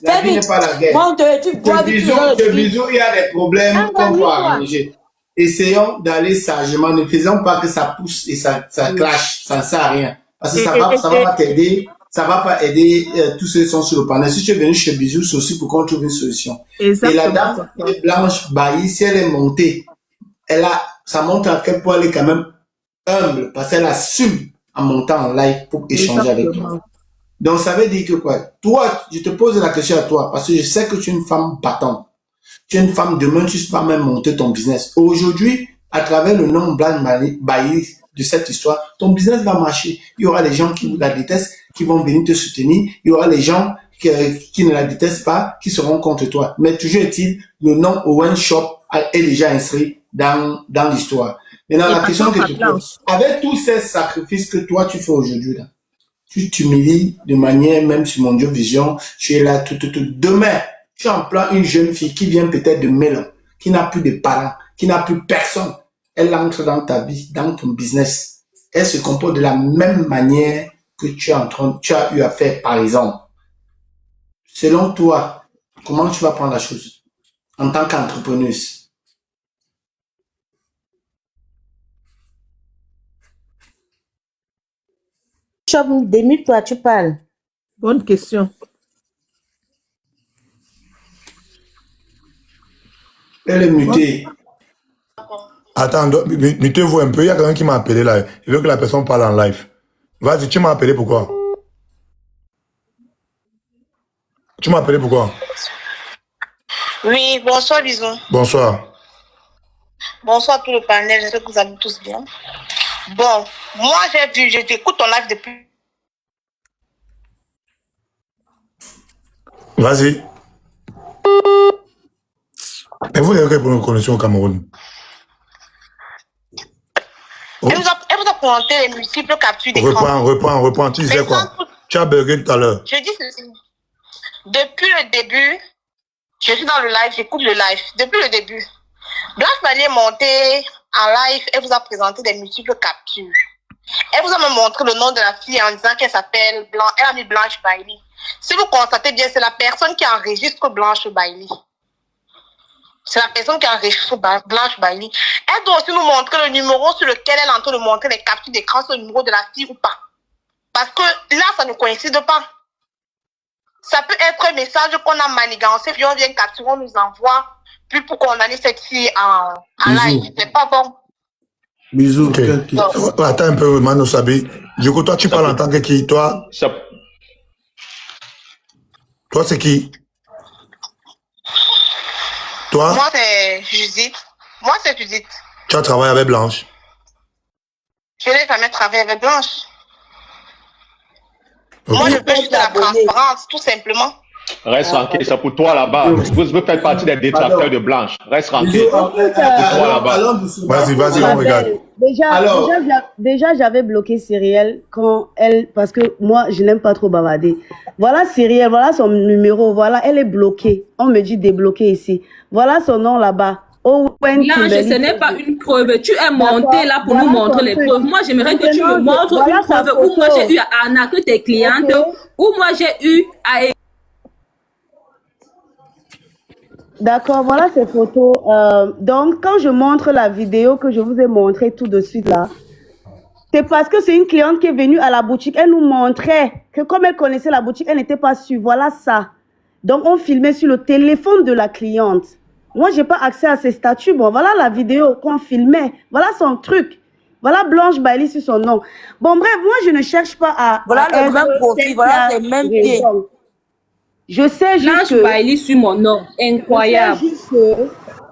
La vie n'est pas la guerre. De bisous, il y a des problèmes qu'on peut arranger. Essayons d'aller sagement. Ne faisons pas que ça pousse et ça clash. Ça ne sert à rien. Parce que ça va pas t'aider. Ça va pas aider tous ceux qui sont sur le panel. Si tu es venu chez Bisous, c'est aussi pour qu'on trouve une solution. Exactement. Et la dame Blanche Bailly, si elle est montée, ça montre à quel point elle est quand même humble. Parce qu'elle assume en montant en live pour échanger avec toi. Donc, ça veut dire que quoi? Toi, je te pose la question à toi, parce que je sais que tu es une femme battante. Tu es une femme, demain, tu vas même monter ton business. Aujourd'hui, à travers le nom Blanche Bailly de cette histoire, ton business va marcher. Il y aura des gens qui la détestent, qui vont venir te soutenir. Il y aura des gens qui ne la détestent pas, qui seront contre toi. Mais toujours est-il, le nom Owen Shop est déjà inscrit dans l'histoire. Maintenant, la question que tu poses, avec tous ces sacrifices que toi, tu fais aujourd'hui, là, tu t'humilies de manière, même sur mon Dieu Vision, tu es là, tout. Demain, tu emploies une jeune fille qui vient peut-être de Mélan, qui n'a plus de parents, qui n'a plus personne. Elle entre dans ta vie, dans ton business. Elle se comporte de la même manière que tu as eu à faire, par exemple. Selon toi, comment tu vas prendre la chose en tant qu'entrepreneuse? Démute-toi, tu parles. Bonne question. Elle est mutée. Attends, mutez-vous un peu. Il y a quelqu'un qui m'a appelé là. Il veut que la personne parle en live. Vas-y, tu m'as appelé pourquoi? Tu m'as appelé pourquoi? Oui, bonsoir, bisous. Bonsoir. Bonsoir tout le panel, j'espère que vous allez tous bien. Bon, moi je t'écoute ton live depuis. Vas-y. Et vous avez pour une connexion au Cameroun? Oh. Elle vous a présenté les multiples captures d'écran. Reprends. Tu disais quoi? Tu as bugué tout à l'heure. Je dis ceci. Depuis le début, je suis dans le live, j'écoute le live. Depuis le début, Blanche Bailly est montée en live, elle vous a présenté des multiples captures. Elle vous a même montré le nom de la fille en disant qu'elle s'appelle Blanche. Elle a mis Blanche Bailly. Si vous constatez bien, c'est la personne qui enregistre Blanche Bailly. C'est la personne qui enregistre Blanche Bailly. Elle doit aussi nous montrer le numéro sur lequel elle est en train de montrer les captures d'écran, c'est le numéro de la fille ou pas. Parce que là, ça ne coïncide pas. Ça peut être un message qu'on a manigancé, puis on vient capturer, on nous envoie, puis pour condamner cette fille en live. C'est pas bon. Bisous. Okay. Attends un peu, Mano Sabi. Du coup, toi, tu parles en tant que qui? Toi, c'est qui? Toi? Moi, c'est Judith. Tu as travaillé avec Blanche? Je n'ai jamais travaillé avec Blanche. Okay. Moi, je veux juste de la transparence, tout simplement. Reste tranquille, c'est pour toi là-bas. Vous faites partie des détracteurs de Blanche. Reste tranquille. Pour toi là-bas. Vas-y, on regarde. Déjà, j'avais bloqué Cyrielle quand elle, parce que moi, je n'aime pas trop bavarder. Voilà Cyrielle, voilà son numéro, voilà, elle est bloquée. On me dit débloquer ici. Voilà son nom là-bas. Blanche, ce n'est pas une preuve. Tu es monté là pour nous montrer les preuves. Moi, j'aimerais que tu me montres une preuve où moi j'ai eu à arnaquer tes clientes, où moi j'ai eu à... D'accord, voilà ces photos. Donc, quand je montre la vidéo que je vous ai montrée tout de suite là, c'est parce que c'est une cliente qui est venue à la boutique. Elle nous montrait que comme elle connaissait la boutique, elle n'était pas sûre. Voilà ça. Donc, on filmait sur le téléphone de la cliente. Moi, je n'ai pas accès à ses statuts. Bon, voilà la vidéo qu'on filmait. Voilà son truc. Voilà Blanche Bailly sur son nom. Bon, bref, moi, je ne cherche pas à... Voilà le même profil, voilà les mêmes pieds. Je sais juste Blanche Bailly sur mon nom. Incroyable.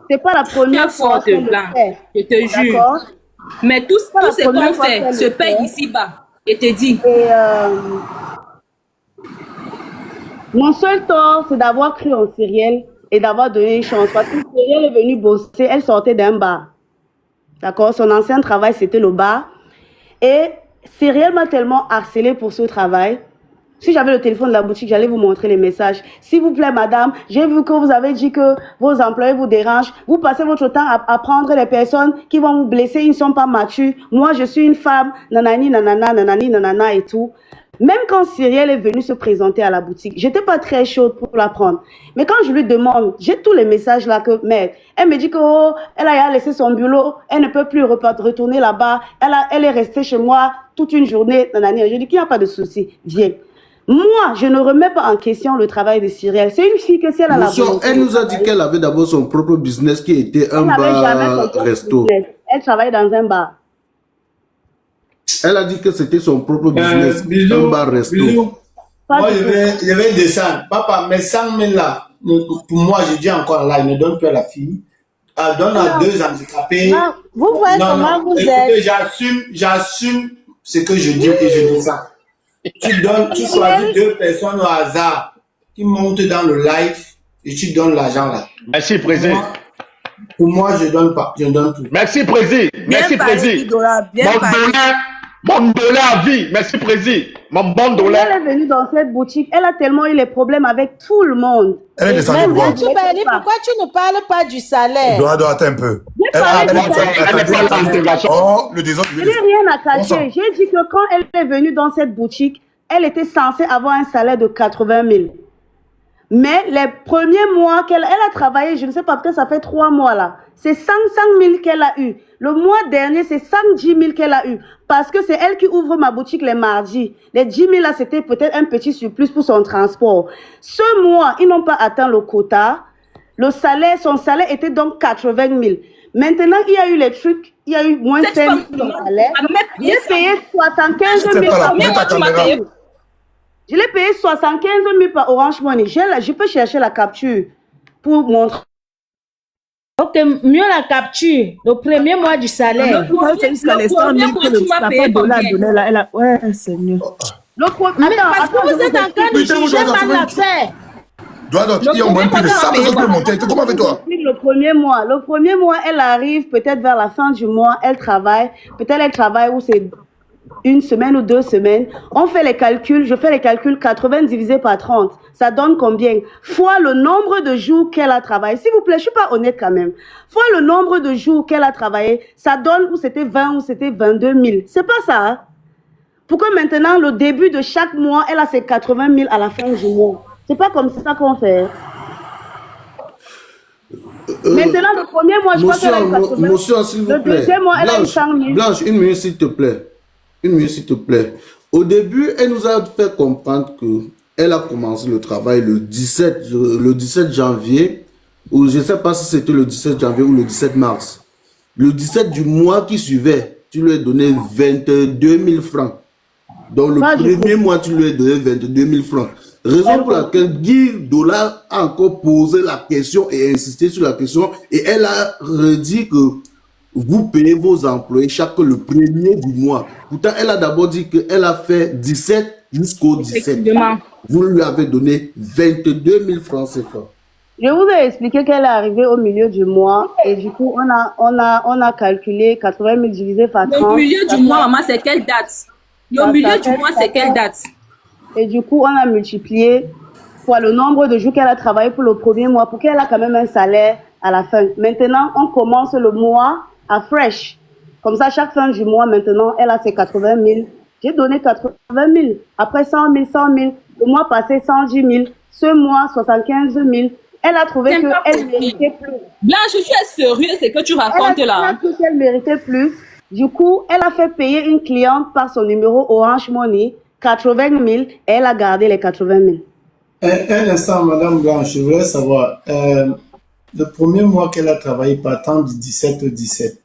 C'est pas la première fois que Blanche. Je te jure. Mais tout ce qu'on fait se paye ici-bas. Je te dis. Et mon seul tort, c'est d'avoir cru en Cyrielle et d'avoir donné une chance. Parce que Cyrielle est venue bosser, elle sortait d'un bar. D'accord? Son ancien travail, c'était le bar. Et Cyrielle m'a tellement harcelé pour ce travail. Si j'avais le téléphone de la boutique, j'allais vous montrer les messages. S'il vous plaît, madame, j'ai vu que vous avez dit que vos employés vous dérangent. Vous passez votre temps à prendre les personnes qui vont vous blesser, ils ne sont pas matures. Moi, je suis une femme, nanani, nanana, nanani, nanana et tout. Même quand Cyrielle est venue se présenter à la boutique, j'étais pas très chaude pour la prendre. Mais quand je lui demande, j'ai tous les messages là que, mais elle me dit que, oh, elle a laissé son boulot, elle ne peut plus retourner là-bas, elle est restée chez moi toute une journée, nanani. Je dis qu'il n'y a pas de souci, viens. Moi, je ne remets pas en question le travail de Cyrielle. C'est une fille que si elle a la volonté. Elle nous a dit qu'elle avait d'abord son propre business qui était un bar-resto. Elle travaille dans un bar. Elle a dit que c'était son propre business, un bar-resto. Moi, je vais descendre. Papa, mais 100 000 là, pour moi, je dis encore là, il ne donne plus à la fille. Elle donne à 2 handicapés. Non, vous voyez comment vous êtes. J'assume ce que je dis et je descends. Tu choisis 2 personnes au hasard qui montent dans le live et tu donnes l'argent là. Merci, Président. Pour moi, je donne pas, je donne tout. Merci, Président. Merci, Président. Mon dollar à vie. Merci, Président. Mon bon dollar. Elle est venue dans cette boutique, elle a tellement eu les problèmes avec tout le monde. Elle est descendue de voir. Pourquoi tu ne parles pas du salaire? Attends un peu. Oh, le désordre. Je n'ai rien à cacher. J'ai dit que quand elle est venue dans cette boutique, elle était censée avoir un salaire de 80 000. Mais les premiers mois qu'elle a travaillé, je ne sais pas, peut-être ça fait 3 mois là, c'est 105 000 qu'elle a eu. Le mois dernier, c'est 110 000 qu'elle a eu. Parce que c'est elle qui ouvre ma boutique les mardis. Les 10 000 là, c'était peut-être un petit surplus pour son transport. Ce mois, ils n'ont pas atteint le quota. Le salaire, son salaire était donc 80 000. Maintenant, il y a eu les trucs, il y a eu moins de 5 000 son salaire. J'ai payé 75 000 par mois. Je l'ai payé 75 000 par Orange Money. Je peux chercher la capture pour montrer. Ok, mieux la capture. Le premier mois du salaire. C'est jusqu'à les 100 000 que le papa dollar donnait là. Elle a... Ouais, c'est mieux. Mais parce que vous êtes en train de juger mal l'affaire. Il y a au moins plus de 100 000 pour monter. Comment avec toi? Le premier mois, elle arrive peut-être vers la fin du mois, elle travaille. Peut-être elle travaille où c'est 1 semaine ou 2 semaines. On fait les calculs, je fais les calculs 80 divisé par 30. Ça donne combien? Fois le nombre de jours qu'elle a travaillé. S'il vous plaît, je ne suis pas honnête quand même. Fois le nombre de jours qu'elle a travaillé, ça donne où c'était 20 ou c'était 22 000. C'est pas ça. Hein? Pourquoi maintenant, le début de chaque mois, elle a ses 80 000 à la fin du mois? C'est pas comme ça qu'on fait. Maintenant, le premier mois, je crois qu'elle a eu 80 000. Motion, s'il vous plaît. Le deuxième mois, elle a eu 100 000. Blanche, 1 minute, s'il te plaît. 1 minute, s'il te plaît. Au début, elle nous a fait comprendre qu'elle a commencé le travail le 17 janvier, ou je ne sais pas si c'était le 17 janvier ou le 17 mars. Le 17 du mois qui suivait, tu lui as donné 22 000 francs. Donc, le premier mois, tu lui as donné 22 000 francs. Raison pour laquelle Guy Dollar a encore posé la question et insisté sur la question, et elle a redit que vous payez vos employés chaque le premier du mois. Pourtant, elle a d'abord dit qu'elle a fait 17 jusqu'au 17. Vous lui avez donné 22 000 francs CFA. Je vous ai expliqué qu'elle est arrivée au milieu du mois et du coup, on a calculé 80 000 divisé par 30. Le milieu du mois, maman, c'est quelle date? Le milieu du mois, c'est quelle date? Et du coup, on a multiplié fois le nombre de jours qu'elle a travaillé pour le premier mois pour qu'elle ait quand même un salaire à la fin. Maintenant, on commence le mois à fresh. Comme ça, chaque fin du mois, maintenant, elle a ses 80 000. J'ai donné 80 000. Après 100 000, 100 000. Le mois passé, 110 000. Ce mois, 75 000. Elle a trouvé qu'elle méritait plus. Blanche, tu es sérieux, c'est que tu racontes là. Elle a trouvé qu'elle méritait plus. Du coup, elle a fait payer une cliente par son numéro Orange Money 80 000 et elle a gardé les 80 000. Un instant, Madame Blanche, je voulais savoir, le premier mois qu'elle a travaillé partant du 17 au 17,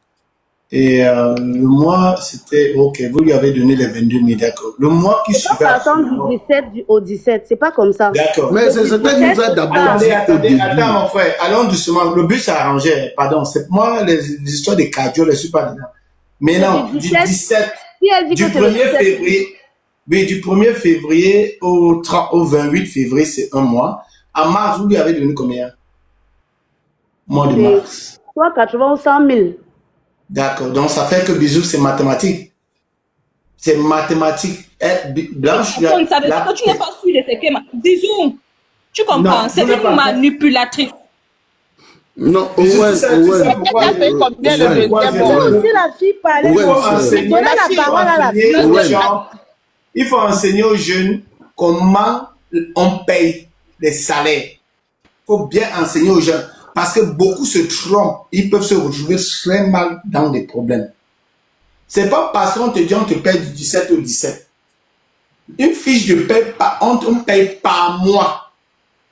et le mois, c'était, ok, vous lui avez donné les 22 000, d'accord. Le mois qui suivait... Partant du 17 au 17, c'est pas comme ça. D'accord. Mais c'est ce que nous a d'abord dit. Attends, mon frère, allons doucement. Le but, c'est arrangé. Pardon, c'est moi, les histoires des cardio, je ne suis pas dedans. Mais non, du 17, du 1er février... Oui, du 1er février au 28 février, c'est un mois. En mars, vous lui avez donné combien? mois de C'est mars. soit 80 ou 100 000. D'accord. Donc, ça fait que Bisous, c'est mathématique. C'est mathématique. Blanche, Pourquoi il savait que tu n'es pas sûr de ce que... Bisous, tu comprends? Non, C'est vous n'êtes une pas- manipulatrice. Non, Mais Owen, tu sais Owen. combien le deuxième Owen. mois? Si la fille parlait, Ouais, Il faut c'est- enseigner, donner la parole à la fille. aux gens. Il faut enseigner aux jeunes comment on paye les salaires. Il faut bien enseigner aux jeunes. Parce que beaucoup se trompent. Ils peuvent se retrouver très mal dans des problèmes. C'est pas parce qu'on te dit on te paye du 17 au 17. Une fiche de paie, on paye par mois.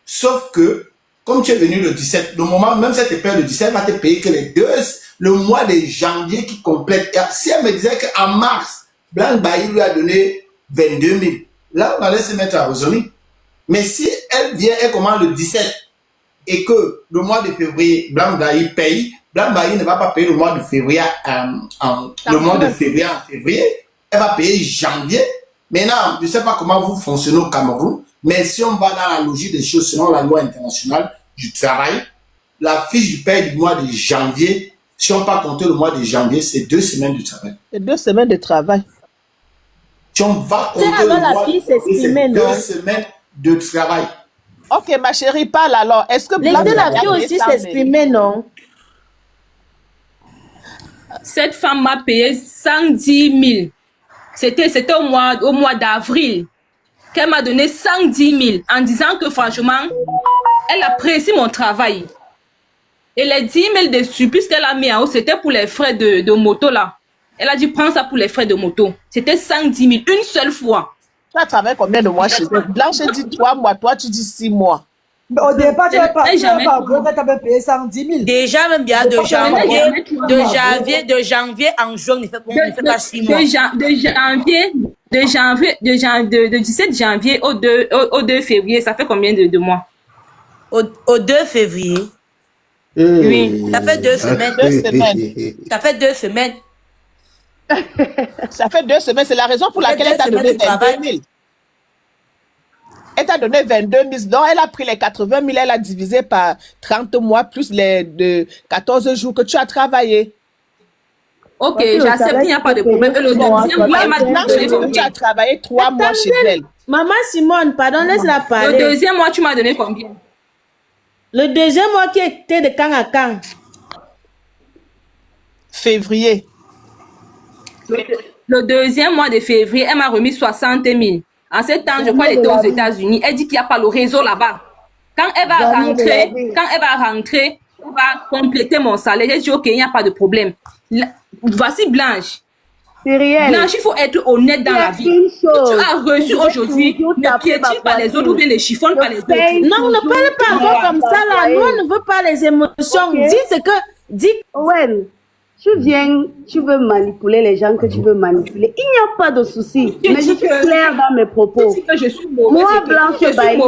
Sauf que, comme tu es venu le 17, le moment, même si elle te paye le 17, elle va te payer que le mois de janvier qui complète. Et si elle me disait qu'en mars, Blanc Bailly lui a donné 22 000, là, on allait se mettre à raisonner. Mais si elle vient, elle commande le 17, et que le mois de février, Blanc Bailly paye, Blanc Bailly ne va pas payer le mois de février le mois de février en février, elle va payer janvier. Maintenant, je ne sais pas comment vous fonctionnez au Cameroun, mais si on va dans la logique des choses selon la loi internationale du travail, la fiche du paie du mois de janvier, si on pas compter le mois de janvier, c'est 2 semaines de travail. C'est 2 semaines de travail. Si on va C'est compter avant le la mois fille de janvier, s'exprimer, c'est 2 non? semaines de travail. Ok, ma chérie, parle alors. Est-ce que Laissez la fille aussi s'exprimer, non? Cette femme m'a payé 110 000. C'était au mois d'avril qu'elle m'a donné 110 000 en disant que franchement, elle apprécie mon travail. Et les 10 000 de supplice qu'elle a mis en haut, c'était pour les frais de moto là. Elle a dit prends ça pour les frais de moto. C'était 110 000 une seule fois. Tu as travaillé combien de mois chez elle? Blanche dit 3 mois, toi tu dis 6 mois. Mais au départ, tu n'avais pas Jamais. tu avais payé 110 000. Déjà, même bien de janvier en juin, ne fait pas 6 mois. De 17 janvier au 2 février, ça fait combien de mois? Au 2 février. Oui. Ça fait 2 semaines. 2 semaines. Ça fait 2 semaines. Ça fait 2 semaines. C'est la raison pour laquelle elle t'a donné 22 000. Elle t'a donné 22 000. Donc, elle a pris les 80 000, elle a divisé par 30 mois plus les de 14 jours que tu as travaillé. Ok, j'accepte, il n'y a pas de problème. Et le deuxième mois, elle m'a donné tu as travaillé 3 mois chez elle. Maman Simone, pardon, laisse-la parler. Le deuxième mois, tu m'as donné combien? Le deuxième mois qui était de quand à quand? Février. Le deuxième mois de février, elle m'a remis 60 000. En ce temps, je crois qu'elle était aux États-Unis. Elle dit qu'il n'y a pas le réseau là-bas. Quand elle va rentrer, elle va compléter mon salaire. J'ai dit, ok, il n'y a pas de problème. Voici Blanche. Blanche, il faut être honnête dans la vie. Tu as reçu aujourd'hui, ne piétine pas les autres ou bien ne chiffonne pas les autres. Non, ne parle pas encore comme ça là. Nous, on ne veut pas les émotions. Dis ce que... Dis... Owen, tu viens, tu veux manipuler les gens que tu veux manipuler. Il n'y a pas de souci. Mais je suis claire dans mes propos. Tu dis que je suis mauvaise. Moi, Blanche Bailly.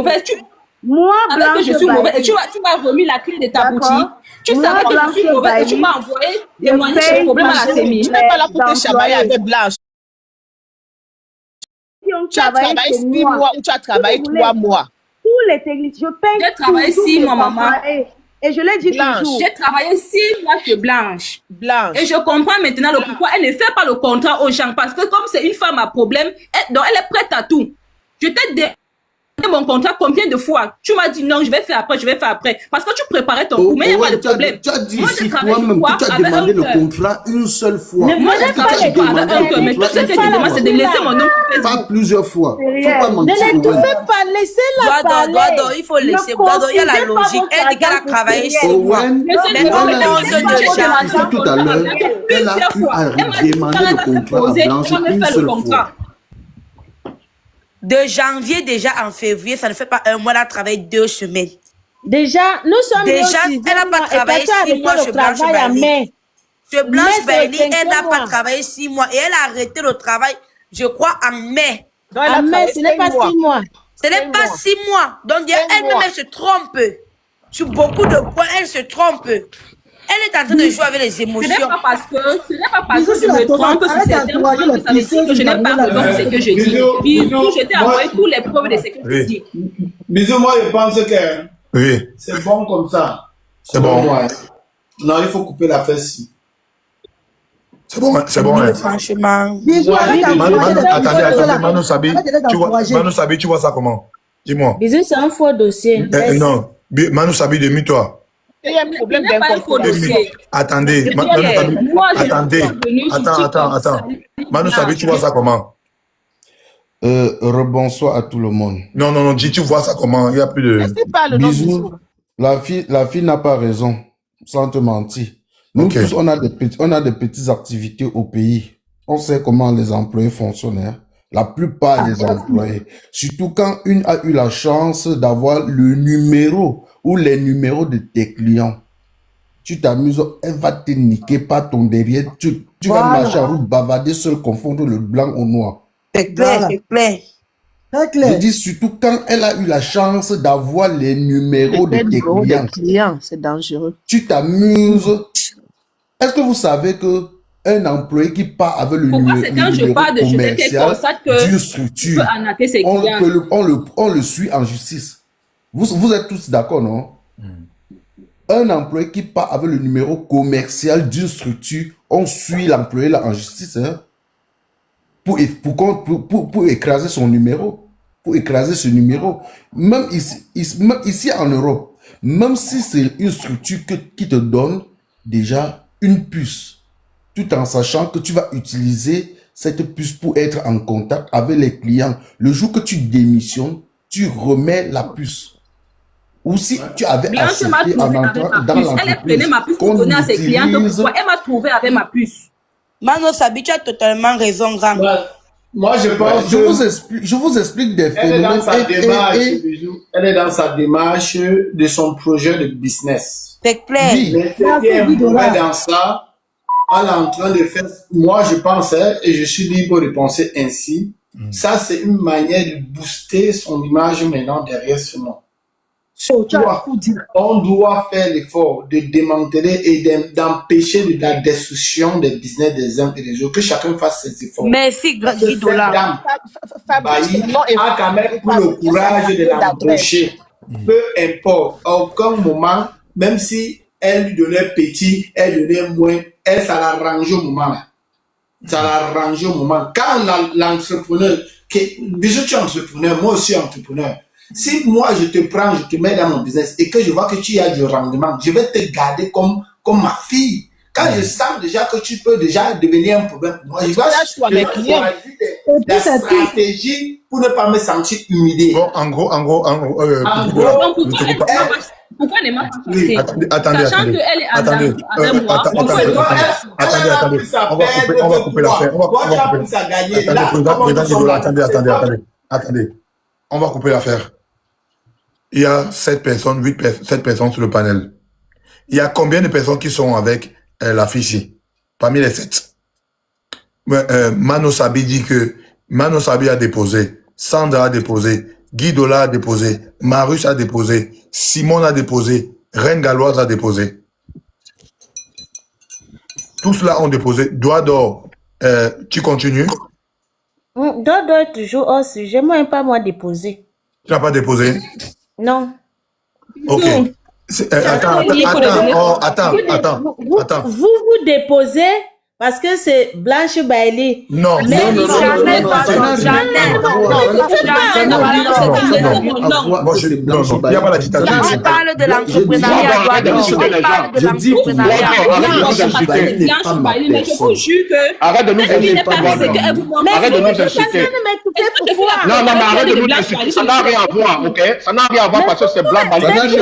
Moi, Blanche je suis mauvaise. Et tu m'as remis la clé de ta boutique. Tu savais que je suis mauvaise et tu m'as envoyé témoigner sur le problème à la sémie. Tu n'es pas là pour te chamailler avec Blanche. Tu as travaillé 6 mois ou tu as travaillé 3 mois. Tous les techniciens, je paye. J'ai travaillé 6 mois, maman. Et je l'ai dit toujours. J'ai travaillé 6 mois chez Blanche. Blanche. Et je comprends maintenant le pourquoi elle ne fait pas le contrat aux gens. Parce que comme c'est une femme à problème, donc elle est prête à tout. Je t'ai donné mon contrat combien de fois? Tu m'as dit non, je vais faire après. Parce que tu préparais ton coup, mais il n'y a pas de problème. Tu as dit ici toi-même que tu as demandé le contrat une seule fois. Moi, je travaille pas avec un cœur, mais tout ce que je demande, c'est de laisser mon nom sur Facebook. Pas plusieurs fois. Faut pas mentir. Ne l'étouffez pas, laissez-la parler. Guado, il faut laisser. Guado, il y a la logique. Elle dit qu'elle a travaillé 6 mois. Tout à l'heure, elle a pu demander le contrat à Blanche une seule fois. De janvier déjà en février, ça ne fait pas un mois, elle a travaillé 2 semaines. Déjà, nous sommes déjà, elle n'a pas travaillé 6 mois chez Blanche Bailly. Chez Blanche Bailly, elle n'a pas travaillé 6 mois et elle a arrêté le travail, je crois, en mai. En mai, ce n'est pas 6 mois. Ce n'est pas 6 mois. Donc, elle-même, elle se trompe. Sur beaucoup de points, elle se trompe. Elle est en train de jouer avec les émotions. Ce n'est pas parce que je me trompe sur certains points que ça veut dire que je n'ai pas raison de ce que je dis. Bisous, je t'ai envoyé tous les preuves de ce que je dis. Bisous, moi je pense que c'est bon comme ça. C'est bon. Moi, hein. Non, il faut couper l'affaire ci. C'est bon, c'est bon. Oui, Hein. franchement. Bisous, arrête d'encourager les Attendez, Manu Sabi, Arrête d'encourager. Manu Sabi, tu vois ça comment? Dis-moi. Bisous, c'est un faux dossier. Non, Manu Sabi, demi-toi. Il y a un problème Il n'y a pas un faux dossier. Attendez, Manu Sabi, Moi, je attendez. suis revenue sur Attends. TikTok. Manu Sabi, tu vois ça comment? Rebonsoir à tout le monde. Non, dis, tu vois ça comment? Il n'y a plus de... Laissez pas le nom Bisous. La fille n'a pas raison, sans te mentir. Nous tous, on a des petites activités au pays. On sait comment les employés fonctionnent. Hein. La plupart des employés. Surtout quand une a eu la chance d'avoir le numéro ou les numéros de tes clients. Tu t'amuses, elle va te niquer par ton derrière. Tu vas marcher en route, bavarder seul, confondre le blanc au noir. C'est clair, c'est clair. Je dis surtout quand elle a eu la chance d'avoir les numéros de tes clients. C'est dangereux. Tu t'amuses. Est-ce que vous savez que un employé qui part avec le Pourquoi numéro c'est quand je parle de jeter qu'elle constate que d'une structure, peut arnaquer ses clients. on le suit en justice. Vous êtes tous d'accord, non? Un employé qui part avec le numéro commercial d'une structure, on suit l'employé là en justice, hein, pour écraser son numéro. Pour écraser ce numéro. Même ici en Europe, même si c'est une structure qui te donne déjà une puce, tout en sachant que tu vas utiliser cette puce pour être en contact avec les clients. Le jour que tu démissionnes, tu remets la puce. Ou si tu avais Blanche m'a accepté en trouvé avec entrant ma dans puce. Elle l'entreprise prenait ma puce pour qu'on donner à ses clients. Donc, utilise- pourquoi elle m'a trouvé avec ma puce? Mano Sabi, tu as totalement raison, grand. Moi, je pense je vous explique des elle est dans phénomènes. sa démarche, elle est dans sa démarche de son projet de business. C'est clair. Mais ce qui est mauvais dans ça, elle est en train de faire, moi je pense, hein, et je suis libre de penser ainsi, ça c'est une manière de booster son image maintenant derrière ce nom. On doit faire l'effort de démanteler et d'empêcher de la destruction des business des uns et des autres, que chacun fasse ses efforts. Merci, Guy Dollar. Bailly a quand même pris le courage de l'embaucher. Peu importe, à aucun moment, même si elle lui donnait petit, elle donnait moins, elle, ça l'arrange au moment. Ça l'arrange au moment. Quand l'entrepreneur, déjà tu es entrepreneur, moi aussi entrepreneur. Si moi je te prends, je te mets dans mon business et que je vois que tu as du rendement, je vais te garder comme ma fille. Quand je sens déjà que tu peux déjà devenir un problème pour moi, je vais choisir des stratégies pour ne pas me sentir humilié. Bon, en gros, Pourquoi ne m'a pas poussé? Attendez. Sachant qu'elle est Attendez. avec moi. Attendez. On va couper l'affaire. Attendez. On va couper l'affaire. Il y a 7 personnes, 7 personnes sur le panel. Il y a combien de personnes qui sont avec la fille ici? Parmi les 7. Mano Sabi dit que Mano Sabi a déposé, Sandra a déposé, Guy Dollar a déposé, Marius a déposé, Simon a déposé, Reine Galloise a déposé. Tous cela ont déposé. Doigt d'or, tu continues? Dodo est toujours hors sujet. Moi, pas moi déposer. Tu n'as pas déposé? Non. Ok. Attends. Vous déposez parce que c'est Blanche Bailey. Non. Mais Non. Il n'y a pas la dictature. On parle de l'entrepreneuriat. Je dis arrête de nous insulter. Arrête de nous insulter. Non, mais arrête de nous insulter. Ça n'a rien à voir, ok? Ça n'a rien à voir parce que c'est blanc, Bailly.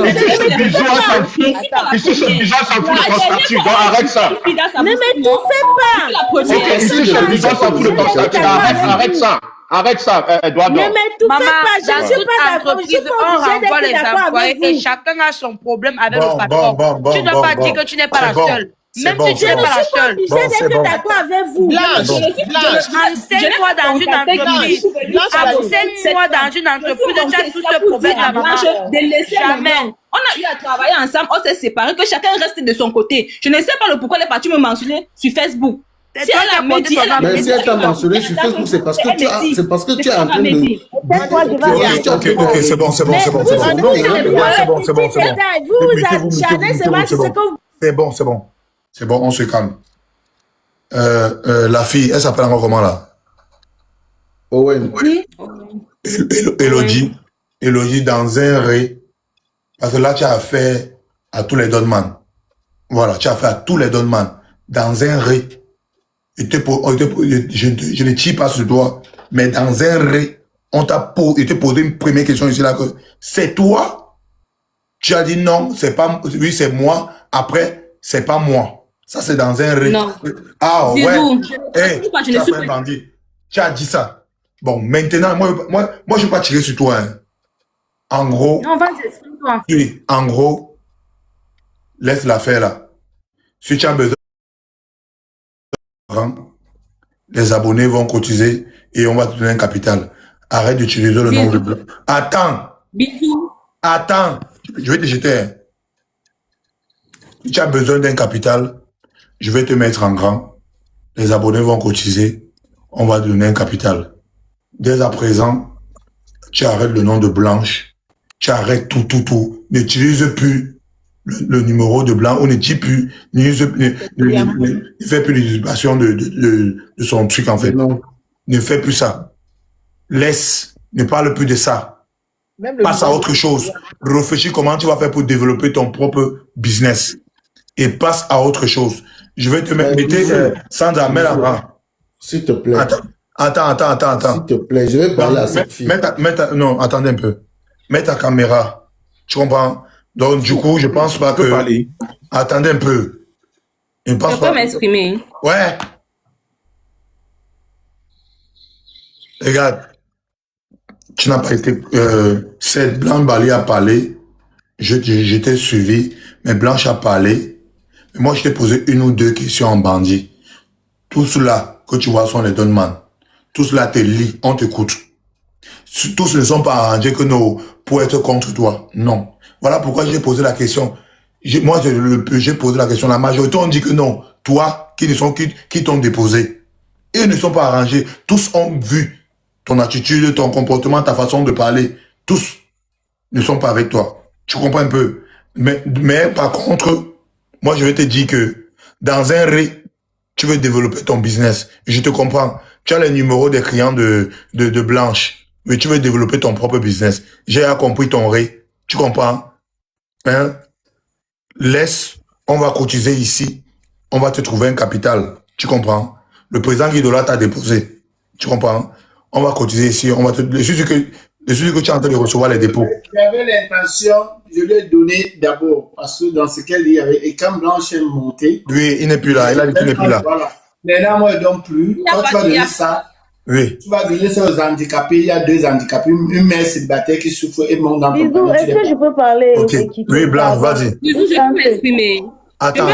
Ici, c'est bizarre, ça s'en fout. Ici, c'est bizarre, ça s'en fout de ton statut. Donc, arrête ça. Ne m'étouffez pas. Ok, ici, c'est bizarre, ça s'en fout de ton statut. Arrête ça. Arrête ça, Edouard. Ne m'étouffez pas. Je ne suis pas d'accord. Je suis On pas obligée renvoie les d'être d'accord employés avec et vous. chacun a son problème avec le patron. Tu ne dois pas dire que tu n'es pas la seule. Même si tu n'es pas la seule. Je suis pas obligée d'être d'accord avec vous. Enseigne-moi dans une entreprise. Enseigne-moi dans une entreprise. Tu as tout ce problème là, maman. Jamais. On a eu à travailler ensemble, on s'est séparés, que chacun reste de son côté. Je ne sais pas le pourquoi elle est partie me mentionner sur Facebook. Si elle a me dit, elle a me Mais dit. si elle t'a mentionné sur Facebook, c'est parce que tu as, c'est parce que tu es en train de. Ok, c'est bon. C'est bon. C'est bon, on se calme. La fille, elle s'appelle encore comment là? Owen. Elodie dans un ré. Parce que là, tu as affaire à tous les donnemans. Voilà, tu as affaire à tous les donnemans. Dans un ré. Je ne tire pas sur toi, mais dans un ré, on t'a posé une première question ici là que c'est toi? Tu as dit non, c'est pas, oui, c'est moi. Après, c'est pas moi. Ça, c'est dans un ré. Non. Ah, C'est ouais. vous. Hey, Je ne suis pas. bandit. Tu as dit ça. Bon, maintenant, moi, je ne vais pas tirer sur toi. Hein. En gros. Non, vas-y, explique-toi. Oui, en gros, laisse l'affaire là. Si tu as besoin, les abonnés vont cotiser et on va te donner un capital. Arrête d'utiliser le nom de blanc. Attends. Bisous. Attends. Je vais te jeter. Hein. Si tu as besoin d'un capital, je vais te mettre en grand. Les abonnés vont cotiser. On va te donner un capital. Dès à présent, tu arrêtes le nom de Blanche. Tu arrêtes tout. N'utilise plus le numéro de Blanc. On ne dit plus. Ne fait plus l'utilisation de son truc, en fait. Non. Ne fais plus ça. Laisse. Ne parle plus de ça. Passe à autre chose. Réfléchis comment tu vas faire pour développer ton propre business. Et passe à autre chose. Je vais te mettre Sandra, mets la main. S'il te plaît. Attends. S'il te plaît, je vais parler à cette fille. Non, attendez un peu. Mets ta caméra. Tu comprends? Donc, du coup, je pense pas que... parler. Attendez un peu. Je peux m'exprimer. Ouais. Regarde. Tu n'as pas été... cette Blanche Bali a parlé. Je t'ai suivi. Mais Blanche a parlé. Mais moi, je t'ai posé une ou deux questions en bandit. Tout cela que tu vois sont les donnements. Tout cela te lit, on t'écoute. Tous ne sont pas arrangés que nous pour être contre toi. Non. Voilà pourquoi j'ai posé la question. Moi, j'ai posé la question. La majorité ont dit que non. Toi, qui t'ont déposé. Ils ne sont pas arrangés. Tous ont vu ton attitude, ton comportement, ta façon de parler. Tous ne sont pas avec toi. Tu comprends un peu. Mais par contre, moi, je vais te dire que dans un ré, tu veux développer ton business. Je te comprends. Tu as les numéros des clients de Blanche. Mais tu veux développer ton propre business. J'ai compris ton ré. Tu comprends? Hein? Laisse, on va cotiser ici. On va te trouver un capital. Tu comprends? Le président Guidola t'a déposé. Tu comprends? On va cotiser ici. On va te... Je suis sûr que tu es en train de recevoir les dépôts. J'avais l'intention, je lui ai donné d'abord, parce que dans ce qu'elle dit, et quand Blanche est montée... Oui, il n'est plus là. Il a dit qu'il n'est plus là. Voilà. Maintenant, moi, je ne donne plus. Quand tu vas donner ça, oui. Tu vas donner ça aux handicapés. Il y a deux handicapés. Une mère célibataire qui souffre et mon dans Bisous, est-ce que je peux parler? Okay. Oui, Blanche, vas-y. Bisous, je peux m'exprimer. Attends.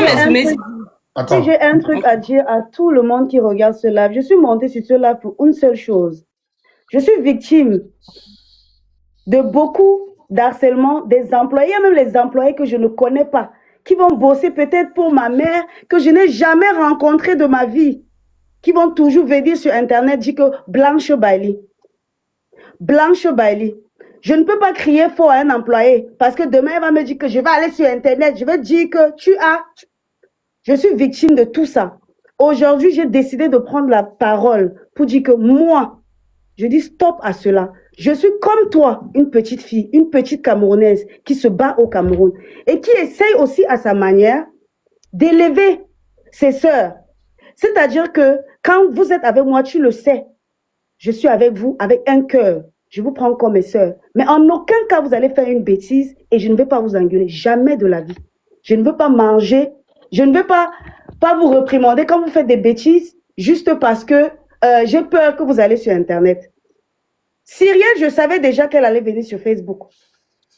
Si j'ai un truc à dire à tout le monde qui regarde ce live, je suis montée sur ce live pour une seule chose. Je suis victime de beaucoup d'harcèlement des employés, même les employés que je ne connais pas, qui vont bosser peut-être pour ma mère, que je n'ai jamais rencontrée de ma vie, qui vont toujours venir sur Internet dire que Blanche Bailey. Blanche Bailey. Je ne peux pas crier fort à un employé parce que demain, il va me dire que je vais aller sur Internet, je vais dire que tu as... Je suis victime de tout ça. Aujourd'hui, j'ai décidé de prendre la parole pour dire que moi, je dis stop à cela. Je suis comme toi, une petite fille, une petite Camerounaise qui se bat au Cameroun et qui essaye aussi à sa manière d'élever ses sœurs. C'est-à-dire que quand vous êtes avec moi, tu le sais, je suis avec vous avec un cœur. Je vous prends comme mes sœurs. Mais en aucun cas, vous allez faire une bêtise et je ne vais pas vous engueuler. Jamais de la vie. Je ne veux pas manger. Je ne veux pas vous réprimander quand vous faites des bêtises juste parce que j'ai peur que vous allez sur Internet. Cyrielle, je savais déjà qu'elle allait venir sur Facebook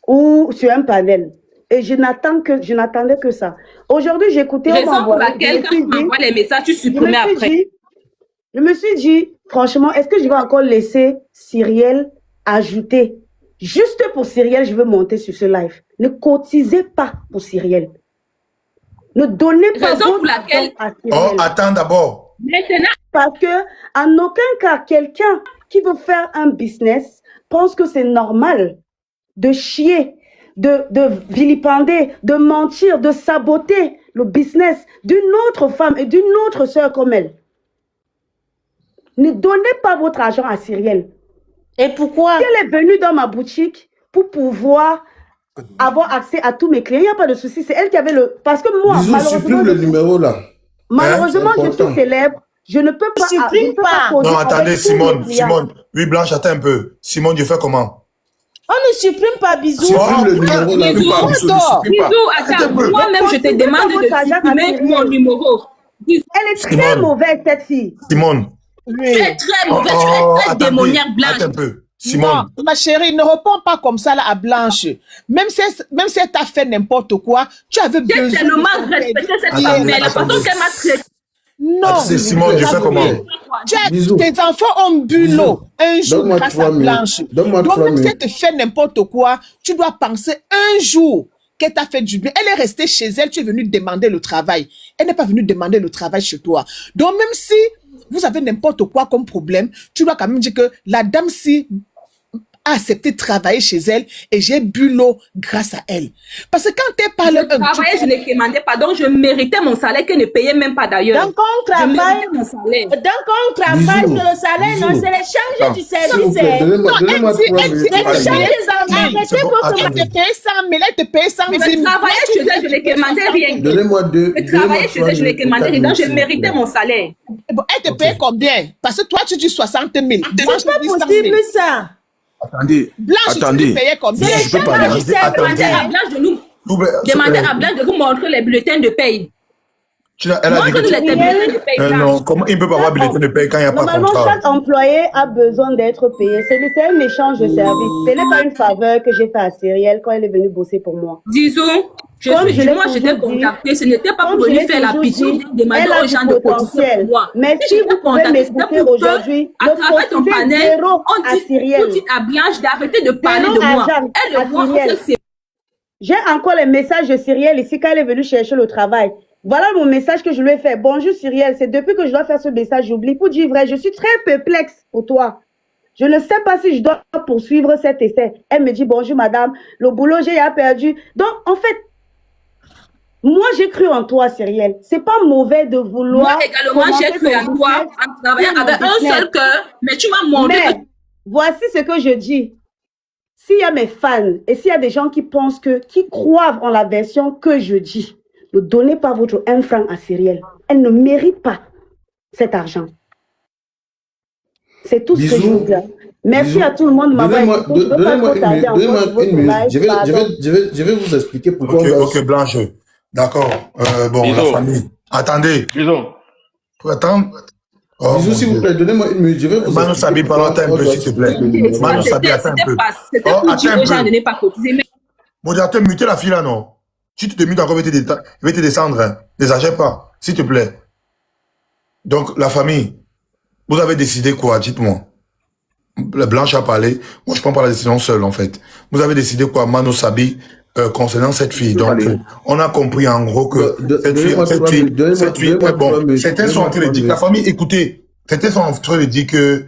ou sur un panel. Et je n'attendais que ça. Aujourd'hui, j'ai écouté... Raison pour laquelle, quand tu m'envoies les messages, tu supprimes après. Je me suis dit, franchement, est-ce que je vais encore laisser Cyrielle ajouter? Juste pour Cyrielle, je veux monter sur ce live. Ne cotisez pas pour Cyrielle. Ne donnez pas raison pour laquelle... Oh, attends d'abord. Maintenant. Parce que, en aucun cas, quelqu'un qui veut faire un business pense que c'est normal de chier, de vilipender, de mentir, de saboter le business d'une autre femme et d'une autre sœur comme elle. Ne donnez pas votre argent à Cyrielle. Et pourquoi? Elle est venue dans ma boutique pour pouvoir avoir accès à tous mes clients. Il n'y a pas de souci. C'est elle qui avait le... Parce que moi, Bisous, supprime le numéro là. Malheureusement, je suis célèbre. Je ne peux pas... Non, attendez, Simone. Oui, Blanche, attends un peu. Simone, je fais comment? On ne supprime pas, Bisous. Supprime le numéro là. Bisous, attends. Moi-même, je te demande de supprimer mon numéro. Elle est très mauvaise, cette fille. Simone. Très, très mauvaise. Tu es très démoniaque, Blanche. Attends un peu. Simone. Non, ma chérie, ne réponds pas comme ça là à Blanche. Même si elle t'a fait n'importe quoi, tu avais besoin... J'ai tellement respecté cette femme, mais la façon qu'elle m'a traité... Non, c'est Simone, je fais comment? Tes enfants ont bu l'eau un jour grâce à Blanche. Donc même si elle te fait n'importe quoi, tu dois penser un jour qu'elle t'a fait du bien. Elle est restée chez elle, tu es venu demander le travail. Elle n'est pas venue demander le travail chez toi. Donc même si vous avez n'importe quoi comme problème, tu dois quand même dire que la dame-ci a accepté de travailler chez elle et j'ai bu l'eau grâce à elle. Parce que quand elle parle... Je travaillais, je ne demandais pas, donc je méritais mon salaire qu'elle ne payait même pas d'ailleurs. Donc on travaille, sur le salaire, non, c'est l'échange du service. Elle te paye 100 000. Je travaillais chez elle, je ne demandais rien. Je travaillais chez elle, je ne demandais rien, donc je méritais mon salaire. Elle te paye combien? Parce que toi, tu dis 60 000. C'est pas possible ça. Attendez, Blanche, tu payais combien? Je peux pas Demandez à Blanche de vous montrer les bulletins de paye. Elle a dit que non, comment il ne peut pas avoir bulletin de paye quand il n'y a pas de contrat? Normalement, chaque employé a besoin d'être payé. C'est un échange de service. Ce n'est pas une faveur que j'ai fait à Cyrielle quand elle est venue bosser pour moi. Disons, moi, j'étais contactée. Ce n'était pas pour venir faire la pitié, demander aux gens de cotiser pour moi. Mais si vous pouvez m'écouter aujourd'hui, à travers ton panel, on dit à Blanche d'arrêter de parler de moi. Elle le voit, j'ai encore les messages de Cyrielle ici quand elle est venue chercher le travail. Voilà mon message que je lui ai fait. Bonjour Cyrielle, c'est depuis que je dois faire ce message, j'oublie. Pour dire vrai, je suis très perplexe pour toi. Je ne sais pas si je dois poursuivre cet essai. Elle me dit bonjour madame, le boulot j'ai perdu. Donc en fait, moi j'ai cru en toi Cyrielle. C'est pas mauvais de vouloir. Moi également j'ai cru en toi en travaillant avec un seul cœur, mais tu m'as montré. Mais voici ce que je dis. S'il y a mes fans et s'il y a des gens qui pensent qui croient en la version que je dis, ne donnez pas votre 1 franc à Cyrielle. Elle ne mérite pas cet argent. C'est tout ce que je veux dire. Merci à tout le monde de m'avoir écouté. Donnez-moi une minute. Je vais vous expliquer pourquoi. Ok, Blanche. D'accord. Bon, la famille. Attendez. Attends. Bisous, s'il vous plaît, donnez-moi une minute. Je vais vous Manu Sabi, parle un peu, s'il te plaît. Manu Sabi, attends un peu. C'était pour dire aux gens de ne pas cotiser. Modérateur, mutez la fille là, non? Si tu te mutes encore, je vais te descendre. Hein. N'exagère pas, s'il te plaît. Donc, la famille, vous avez décidé quoi? Dites-moi. La Blanche a parlé. Moi, je prends pas la décision seule, en fait. Vous avez décidé quoi, Manu Sabi, concernant cette fille? Donc, on a compris en gros que cette fille, bon, certains sont en train de dire, la famille, écoutez, certains sont en train de dire que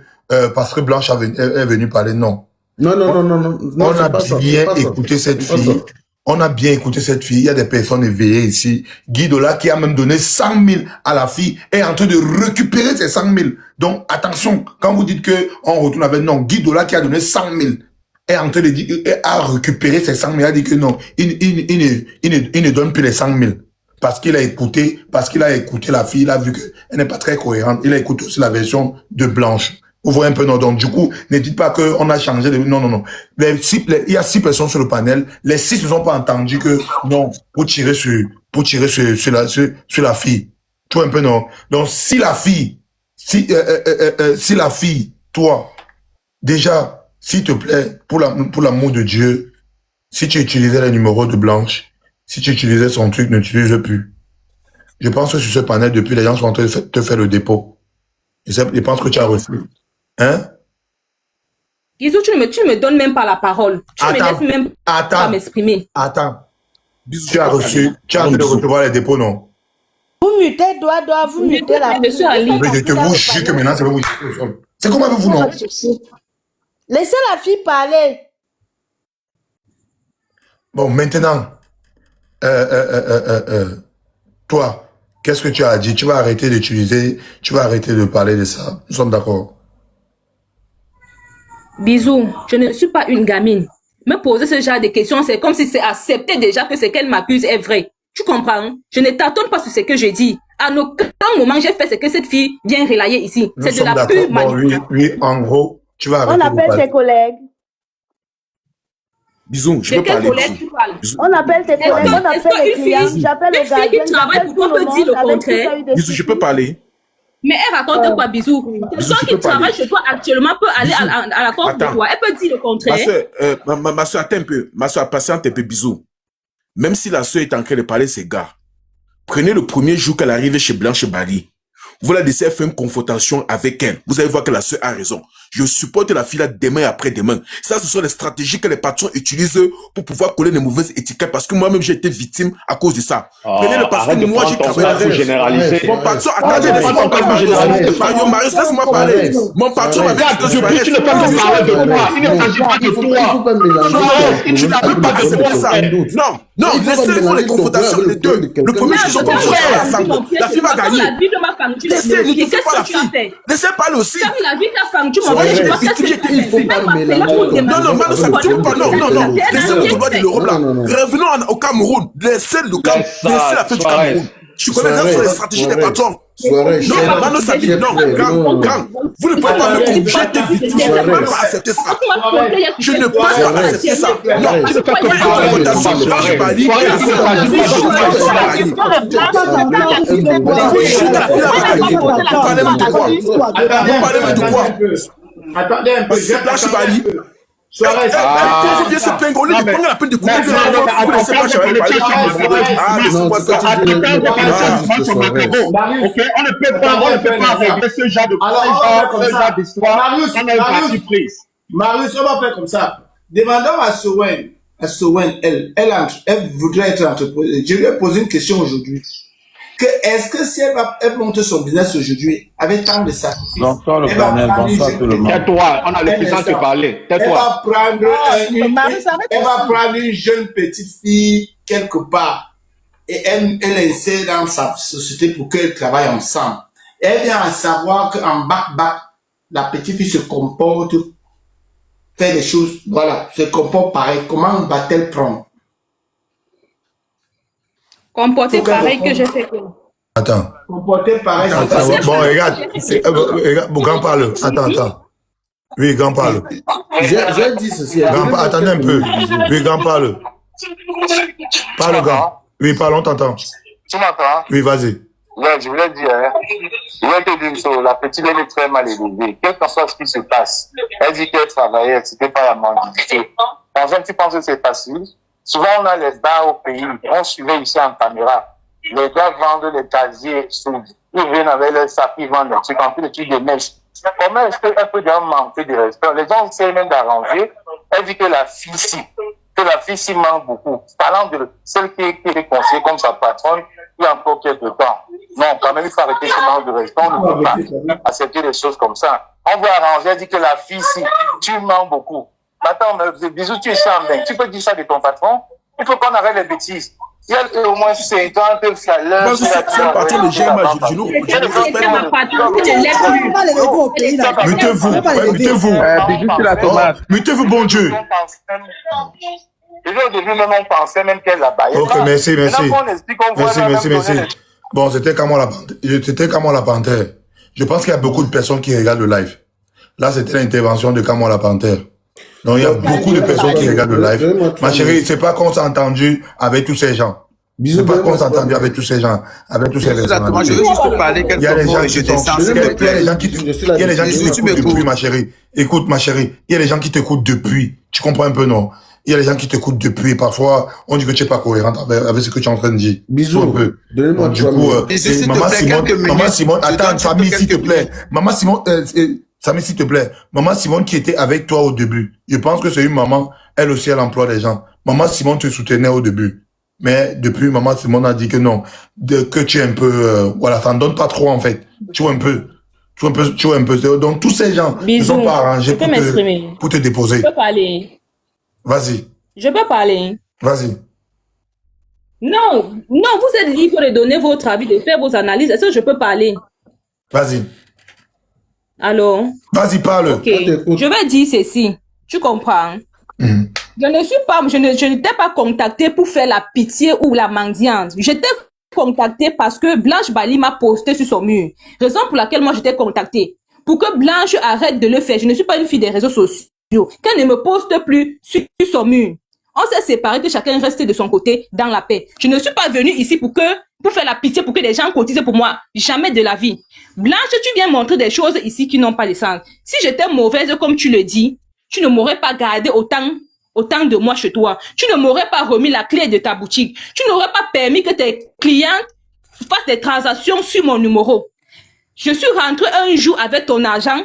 parce que Blanche est venue parler, non. Non. On a bien écouté cette fille. On a bien écouté cette fille. Il y a des personnes éveillées ici. Guy Dola, qui a même donné 100 000 à la fille, est en train de récupérer ces 100 000. Donc, attention, quand vous dites que on retourne avec non, Guy Dola, qui a donné 100 000, est en train de dire, a récupéré ces 100 000. Il a dit que non, il ne donne plus les 100 000. Parce qu'il a écouté la fille, il a vu qu'elle n'est pas très cohérente. Il a écouté aussi la version de Blanche. Vous voyez un peu, non? Donc, du coup, ne dites pas qu'on a changé de... Non. Il y a 6 personnes sur le panel. Les 6 ne sont pas entendus que, non, pour tirer sur la fille. Tu vois un peu, non? Donc, si la fille, toi, déjà, s'il te plaît, pour l'amour de Dieu, si tu utilisais les numéros de Blanche, si tu utilisais son truc, ne l'utilise plus. Je pense que sur ce panel, depuis, les gens sont en train de te faire le dépôt. Je pense que tu as reçu. Hein? Guizou, tu ne me donnes même pas la parole. Tu ne me laisses même pas m'exprimer. Attends. Tu as reçu, tu as envie de recevoir les dépôts, non? Vous mutez, vous mutez la Je suis en ligne. Mais je vous jure que maintenant, c'est vous. C'est comment avec vous, non? Laissez la fille parler. Bon, maintenant, toi, qu'est-ce que tu as dit? Tu vas arrêter d'utiliser, tu vas arrêter de parler de ça. Nous sommes d'accord. Bisous, je ne suis pas une gamine. Me poser ce genre de questions, c'est comme si c'est accepté déjà que ce qu'elle m'accuse est vrai. Tu comprends? Je ne t'attends pas sur ce que je dis. À aucun moment, j'ai fait ce que cette fille vient relayer ici. C'est de la pure manipulation. Oui, en gros, tu vas arrêter. On appelle tes collègues. Bisous, je peux parler. On appelle tes collègues, on appelle les clients. J'appelle les gars. Qui travaille pour toi peut dire le contraire. Bisous, je peux parler. Mais elle raconte quoi, Bisous? Quelqu'un qui travaille chez toi actuellement peut aller à la porte de toi. Elle peut dire le contraire. Ma soeur, attends un peu. Ma soeur, patiente un peu, Bisous. Même si la soeur est en train de parler ses gars, prenez le premier jour qu'elle arrive chez Blanche Bali. Vous la laissez faire une confrontation avec elle. Vous allez voir que la soeur a raison. Je supporte la fille là demain et après-demain. Ça, ce sont les stratégies que les patrons utilisent pour pouvoir coller les mauvaises étiquettes. Parce que moi-même, j'ai été victime à cause de ça. Prenez-le parce que moi, j'ai travaillé. Mon patron, attendez, laissez-moi parler. Marius, laisse-moi parler. Mon patron m'a dit que tu ne peux pas me parler de moi. Il ne s'agit pas de toi. Il ne s'agit pas de ça. Non, non, laissez les confrontations les deux. Le premier, ils sont pas ensemble. La fille va gagner. Laissez, ne touchez pas la fille. Laissez parler aussi. Il faut pas mélanger. Non, non, tu peux pas. Non, non, non. Laissez le droit de l'Europe là. Revenons au Cameroun. Laissez le Cameroun. Laissez la fête du Cameroun. Je connais bien sur les stratégies des patrons. Non, Mano Sabi, non, grand. Vous ne pouvez pas me couper. J'ai été victime. Je ne peux pas accepter ça. Je ne peux pas accepter ça. Non, je ne peux pas Attendez un peu. On ne peut pas régler ce genre d'histoire. Marius, on va faire comme ça. Demandons à Sowen, elle voudrait être entrepreneuse. Je lui ai posé une question aujourd'hui. Est-ce que si elle monte son business aujourd'hui avec tant de sacrifices, bonsoir le panel, bonsoir tout le monde. Tais-toi, on a le puissant de parler. Elle va prendre une jeune petite fille quelque part et elle essaie dans sa société pour qu'elle travaille ensemble. Elle vient à savoir qu'en bac, la petite fille se comporte, fait des choses, voilà, se comporte pareil. Comment va-t-elle prendre? Comporter pareil que je fais quoi? Attends. Comporter pareil. Bon, regarde. Grand parle. Attends. Oui, grand parle. J'ai dit ceci. Attendez un peu. Oui, grand parle. Parle, grand. Oui, parle, on t'entend. Tu m'entends? Oui, vas-y. Ouais, je voulais dire, je voulais te dire une chose, la petite elle est très mal élevée. Quel que soit ce qui se passe, elle dit qu'elle travaillait, c'était pas la mendicité. En fait, tu penses que c'est facile? Souvent, on a les bars au pays, on suivait ici en caméra. Les gars vendent les casiers, ils viennent avec les sacs, ils vendent des trucs, en plus des trucs de mèches. Comment est-ce qu'elle peut déjà manquer de respect? Les gens essaient même d'arranger. Elle dit que la fille s'y manque beaucoup. Parlant de celle qui est conseillée comme sa patronne, il y a encore quelques temps. Non, quand même, il faut arrêter ce manque de respect. On ne peut pas accepter des choses comme ça. On veut arranger, elle dit que la fille, si tu manques beaucoup. Attends, Bisous, tu es charmant. Tu peux dire ça de ton patron? Il faut qu'on arrête les bêtises. Il y a au moins 5 ans, un peu chaleur. Moi, je suis un patron de GMA. Mutez-vous, bon Dieu. Au début, même, on pensait même qu'elle la baillait. Ok, merci. Bon, c'était Camon la Panthère. Je pense qu'il y a beaucoup de personnes qui regardent le live. Là, c'était l'intervention de Camon la Panthère. Donc, il y a beaucoup de personnes qui regardent le live. Ma chérie, c'est pas qu'on s'est entendu avec tous ces gens. C'est pas qu'on s'est entendu avec tous ces gens, avec tous ces personnes. Moi, je veux juste parler quelques mots et je descends. Il y a des gens qui t'écoutent depuis, ma chérie. Écoute, ma chérie, il y a des gens qui t'écoutent depuis. Tu comprends un peu, non? Il y a des gens qui t'écoutent depuis. Parfois, on dit que tu n'es pas cohérente avec ce que tu es en train de dire. Bisous. Un peu. Donnez-moi du coup, Maman Simone, attends, Samy, s'il te plaît. Maman Simone, Samy, s'il te plaît. Maman Simone qui était avec toi au début. Je pense que c'est une maman, elle aussi, elle emploie des gens. Maman Simone te soutenait au début. Mais depuis, maman Simone a dit que non, que tu es un peu, voilà, ça ne donne pas trop en fait. Tu vois un peu. Tu vois un peu. Donc tous ces gens ne sont pas arrangés pour te déposer. Je peux parler. Vas-y. Je peux parler. Vas-y. Non, vous êtes libre de donner votre avis, de faire vos analyses. Est-ce que je peux parler? Vas-y. Alors? Vas-y, parle. Ok. Je vais dire ceci. Tu comprends? Je n'étais pas contactée pour faire la pitié ou la mendiante. J'étais contactée parce que Blanche Bali m'a posté sur son mur. Raison pour laquelle moi j'étais contactée. Pour que Blanche arrête de le faire. Je ne suis pas une fille des réseaux sociaux. Qu'elle ne me poste plus sur son mur. On s'est séparés, que chacun restait de son côté dans la paix. Je ne suis pas venue ici pour faire la pitié, pour que les gens cotisent pour moi. Jamais de la vie. Blanche, tu viens montrer des choses ici qui n'ont pas de sens. Si j'étais mauvaise, comme tu le dis, tu ne m'aurais pas gardé autant de moi chez toi. Tu ne m'aurais pas remis la clé de ta boutique. Tu n'aurais pas permis que tes clients fassent des transactions sur mon numéro. Je suis rentrée un jour avec ton argent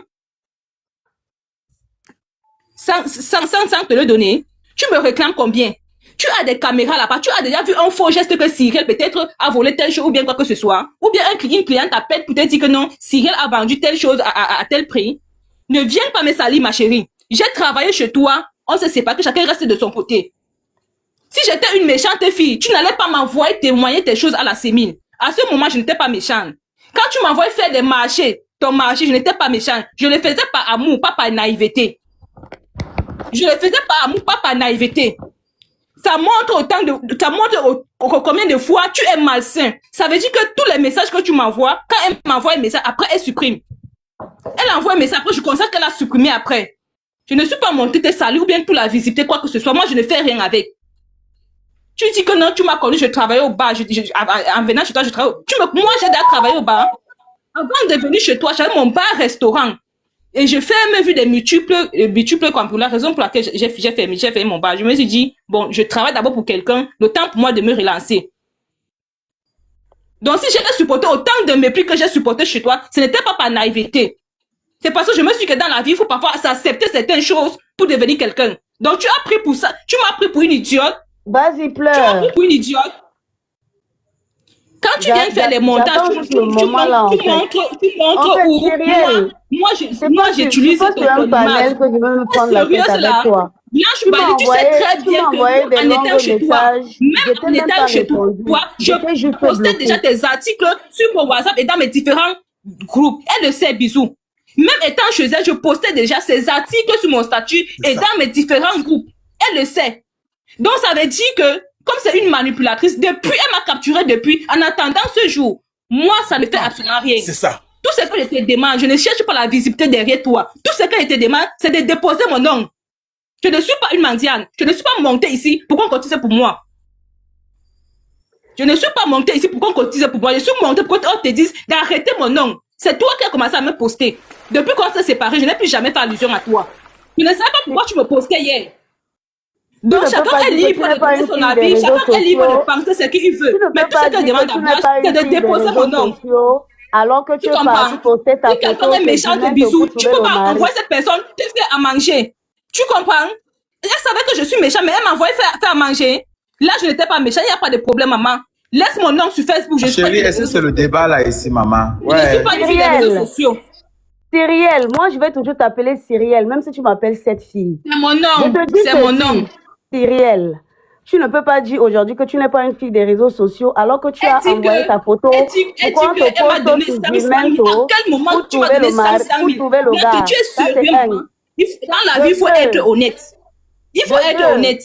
sans te le donner. Tu me réclames combien? Tu as des caméras là-bas. Tu as déjà vu un faux geste que Cyril peut-être a volé telle chose ou bien quoi que ce soit. Ou bien une cliente t'appelle pour te dire que non, Cyril a vendu telle chose à tel prix. Ne viens pas me salir, ma chérie. J'ai travaillé chez toi. On se sépare, que chacun reste de son côté. Si j'étais une méchante fille, tu n'allais pas m'envoyer témoigner tes choses à la sémine. À ce moment, je n'étais pas méchante. Quand tu m'envoies faire des marchés, ton marché, je n'étais pas méchante. Je le faisais par amour, pas par naïveté. Je le faisais par amour, pas par naïveté. Ça montre combien de fois tu es malsain. Ça veut dire que tous les messages que tu m'envoies, quand elle m'envoie un message, après elle supprime. Elle envoie un message, après je constate qu'elle a supprimé après. Je ne suis pas montée te saluer ou bien pour la visiter, quoi que ce soit. Moi, je ne fais rien avec. Tu dis que non, tu m'as connu, je travaillais au bar. En venant chez toi, je travaillais. Moi, j'ai déjà travaillé au bar. Avant de venir chez toi, j'avais mon bar-restaurant. Et je fais même vu des multiples comme pour la raison pour laquelle j'ai fait mon bar. Je me suis dit, bon, je travaille d'abord pour quelqu'un, le temps pour moi de me relancer. Donc, si j'ai supporté autant de mépris que j'ai supporté chez toi, ce n'était pas par naïveté. C'est parce que je me suis dit que dans la vie, il faut parfois accepter certaines choses pour devenir quelqu'un. Donc, tu as pris pour ça. Tu m'as pris pour une idiote. Vas-y, pleure. Tu m'as pris pour une idiote. Quand tu viens faire les montages, tu montres où moi j'utilise ton image. Sérieuse là. Blanche Bali, tu sais très bien que en étant chez toi, même en étant chez toi, je postais déjà tes articles sur mon WhatsApp et dans mes différents groupes. Elle le sait, bisous. Même étant chez elle, je postais déjà ces articles sur mon statut et dans mes différents groupes. Elle le sait. Donc ça veut dire que comme c'est une manipulatrice, depuis, elle m'a capturé depuis, en attendant ce jour. Moi, ça ne fait absolument rien. C'est ça. Tout ce que je te demande, je ne cherche pas la visibilité derrière toi. Tout ce que je te demande, c'est de déposer mon nom. Je ne suis pas une mendiante. Je ne suis pas montée ici pour qu'on cotise pour moi. Je ne suis pas montée ici pour qu'on cotise pour moi. Je suis montée pour qu'on te dise d'arrêter mon nom. C'est toi qui as commencé à me poster. Depuis qu'on s'est séparés, je n'ai plus jamais fait allusion à toi. Je ne sais pas pourquoi tu me postais hier. Donc chacun est libre de donner son avis, chacun est libre de penser ce qu'il veut. Mais tout ce que je demande à Blanche, c'est de déposer mon nom. Alors que tu es parti poster ta photo. Si quelqu'un est méchant de bisous, tu peux pas envoyer cette personne te faire à manger. Tu comprends? Elle savait que je suis méchant, mais elle m'a envoyé faire à manger. Là, je n'étais pas méchant, il n'y a pas de problème, maman. Laisse mon nom sur Facebook. Chérie, est-ce que c'est le débat là ici, maman? Je ne suis pas une fille des réseaux sociaux. Cyrielle, moi je vais toujours t'appeler Cyrielle, même si tu m'appelles cette fille. C'est mon nom, c'est mon nom. Cyrielle, tu ne peux pas dire aujourd'hui que tu n'es pas une fille des réseaux sociaux alors que tu as envoyé ta photo pour qu'on te poste sur Gmail pour trouver le gars. Tu es sérieux? Dans la vie, il faut être honnête. Il faut être honnête.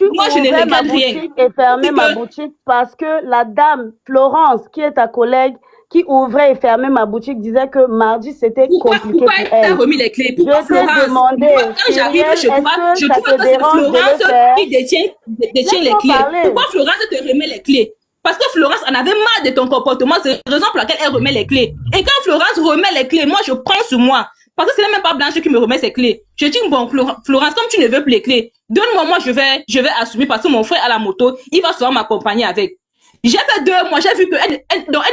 Moi, je ne regarde rien. Et fermer ma boutique parce que la dame Florence, qui est ta collègue, qui ouvrait et fermait ma boutique, disait que mardi, c'était compliqué pour elle. Pourquoi t'as remis les clés? Pourquoi Florence? Moi, quand j'arrive chez toi, je trouve que c'est Florence qui détient les clés. Pourquoi Florence te remet les clés? Parce que Florence en avait marre de ton comportement. C'est la raison pour laquelle elle remet les clés. Et quand Florence remet les clés, moi, je prends sur moi. Parce que ce n'est même pas Blanche qui me remet ses clés. Je dis, bon, Florence, comme tu ne veux plus les clés, donne-moi, moi, je vais assumer parce que mon frère a la moto, il va souvent m'accompagner avec. J'ai fait 2 mois, j'ai vu qu'elle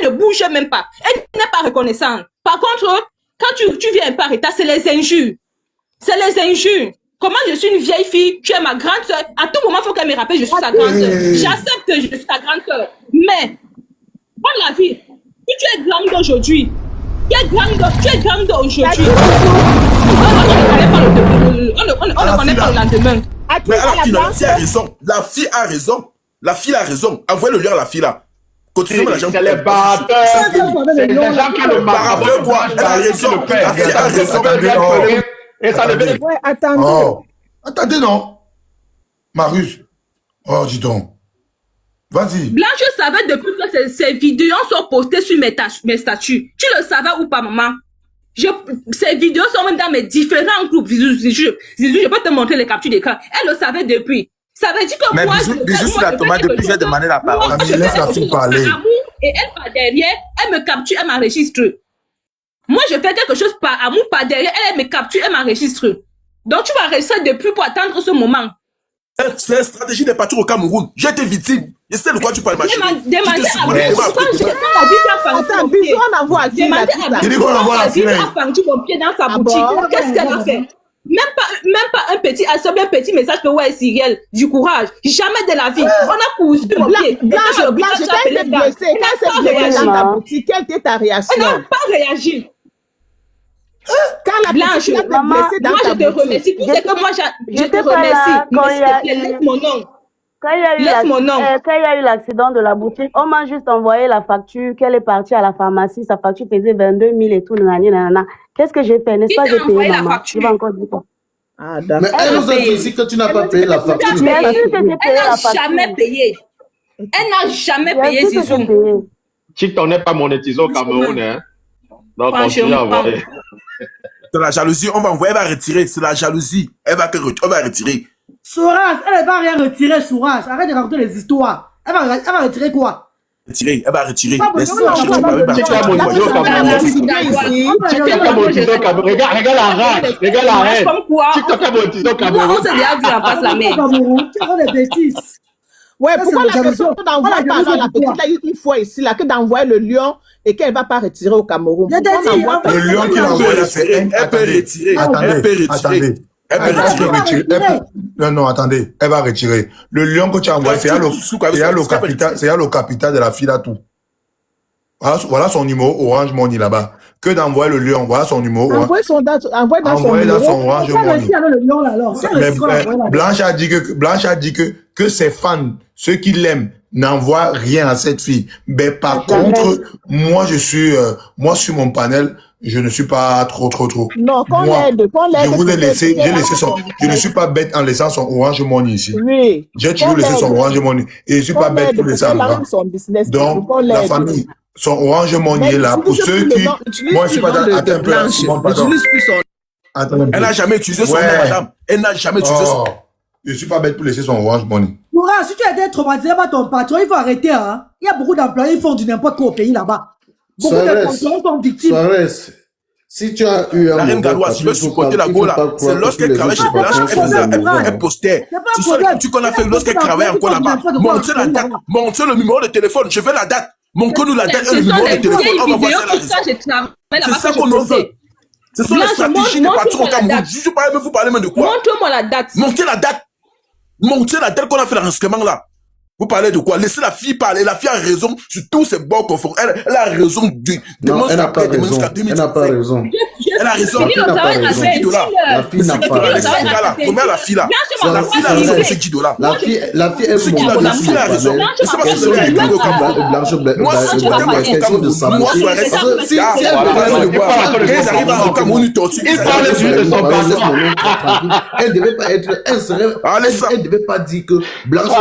ne bouge même pas. Elle n'est pas reconnaissante. Par contre, quand tu viens par état, c'est les injures. C'est les injures. Comment je suis une vieille fille, tu es ma grande soeur. À tout moment, il faut qu'elle me rappelle, je suis sa grande soeur. J'accepte que je suis sa grande soeur. Mais, dans la vie, si tu es grande aujourd'hui, tu es grande aujourd'hui. On ne connaît pas le lendemain. Mais la fille a raison. La fille a raison. La fille a raison. Envoyez le lien à la fille là. Continuez la jambe. C'est les batteurs. C'est les gens qui le marquent. Elle a raison. La fille a raison. Et ça devait... Ouais, attendez. Oh. Attendez, non. Marius. Oh, dis donc. Vas-y. Blanche savait depuis que ces vidéos sont postées sur mes statuts. Tu le savais ou pas, maman? Ces vidéos sont même dans mes différents groupes. Je peux te montrer les captures d'écran. Elle le savait depuis. Ça veut dire que mais moi... bisous sur la tomate, depuis j'ai demandé la parole. Laisse la fille parler. Et elle, par derrière, elle me capture, elle m'enregistre. Moi, je fais quelque chose par amour, par derrière, elle me capture, elle m'enregistre. Donc, tu vas rester depuis pour attendre ce moment. C'est la stratégie des partis au Cameroun. J'ai été victime. Je sais de quoi tu parles, ma chérie. Demandez à Attends, bisous, on envoie à qui la Il dit qu'on envoie la fille. mon pied dans sa boutique. Qu'est-ce qu'elle a fait? Même pas un petit message que ouais, Cyril, du courage. Jamais de la vie. On a cousu mon pied. Blanche, quand elle s'est blessée, dans ta boutique, quelle était ta réaction? Elle n'a pas réagi. Quand la Blanche, maman, moi je te remercie. Tout ce que moi je te remercie. Laisse mon nom. Quand il y a eu l'accident de la boutique, on m'a juste envoyé la facture qu'elle est partie à la pharmacie. Sa facture faisait 22 000 et tout. Nanana. Qu'est-ce que j'ai fait? N'est-ce pas, j'ai payé maman. Tu vas encore dire quoi? Ah, mais elle nous a dit aussi que tu n'as pas payé la facture. Elle n'a jamais payé. Elle n'a jamais payé, Zizou. TikTok n'est pas monétisé au Cameroun, hein. Donc, continue à envoyer. C'est la jalousie, on va envoyer, elle va retirer. C'est la jalousie. Elle va retirer. Sourage, elle ne va rien retirer, Sourage. Arrête de raconter les histoires. Elle va retirer quoi? Elle va retirer. Regarde la rage. Regarde la haine. TikTok a monétisé au Cameroun. On s'est déjà dit en face la main. Tu as des bêtises. Ouais, pourquoi la personne n'envoie pas la petite là une fois ici, là, que d'envoyer le lion et qu'elle ne va pas retirer au Cameroun? Le lion qui l'envoie là, c'est elle peut retirer. Attendez. Elle peut retirer. Non, attendez. Elle va retirer. Le lion que tu as envoyé, c'est le capital de la fille là tout. Voilà son numéro Orange Money là-bas. Que d'envoyer le lion, voilà son numéro. Envoie dans son Orange Money. Mais Blanche a dit que ses fans, ceux qui l'aiment, n'envoient rien à cette fille. Mais par contre, moi sur mon panel, je ne suis pas trop. Non, qu'on l'aide. Je vous ai laissé, je ne suis pas bête en laissant son Orange Money ici. Oui. J'ai toujours laissé son Orange Money. Et je ne suis pas bête pour laisser en bas. Donc, la famille, son Orange Money est là. Pour ceux qui, moi, je ne suis pas dans, attends un peu. Elle n'a jamais utilisé son nom, madame. Elle n'a jamais utilisé son nom. Je ne suis pas bête pour laisser son Orange Money. Moura, si tu as été traumatisé par ton patron, il faut arrêter. Hein? Il y a beaucoup d'employés qui font du n'importe quoi au pays là-bas. Beaucoup de patrons sont victimes. Si tu as eu un... La reine galloise, je veux supporter la go là. C'est lorsqu'elle travaille chez Blanche, elle postait. C'est ça le truc qu'on a fait lorsqu'elle travaillait encore là-bas. Montrer la date, montrer le numéro de téléphone. Je veux la date. Montrez-nous la date et le numéro de téléphone. On va voir ça la raison. C'est ça qu'on en veut. Ce sont les stratégies des patrons au Cameroun. Je ne sais pas, vous parlez même de quoi? Montre-moi la date. Montrez la date. Montrez la date qu'on a fait l'enregistrement là. Vous parlez de quoi? Laissez la fille parler. La fille a raison sur tous ces bords qu'on fait. Elle a raison non, elle n'a pas raison. Elle n'a pas raison. Elle a raison. La fille n'a pas raison. La fille n'a pas raison. Combien la fille là? La fille a raison, c'est 10 $. La fille est mon la fille a raison. Je sais pas si c'est le Cameroun. Moi, si tu vas question de ça. Moi, si elle parle de quoi? Ils arrivent au Cameroun, ils torturent. Ils parlent de son passé. Elle devait pas être. Elle devait pas dire que Blanche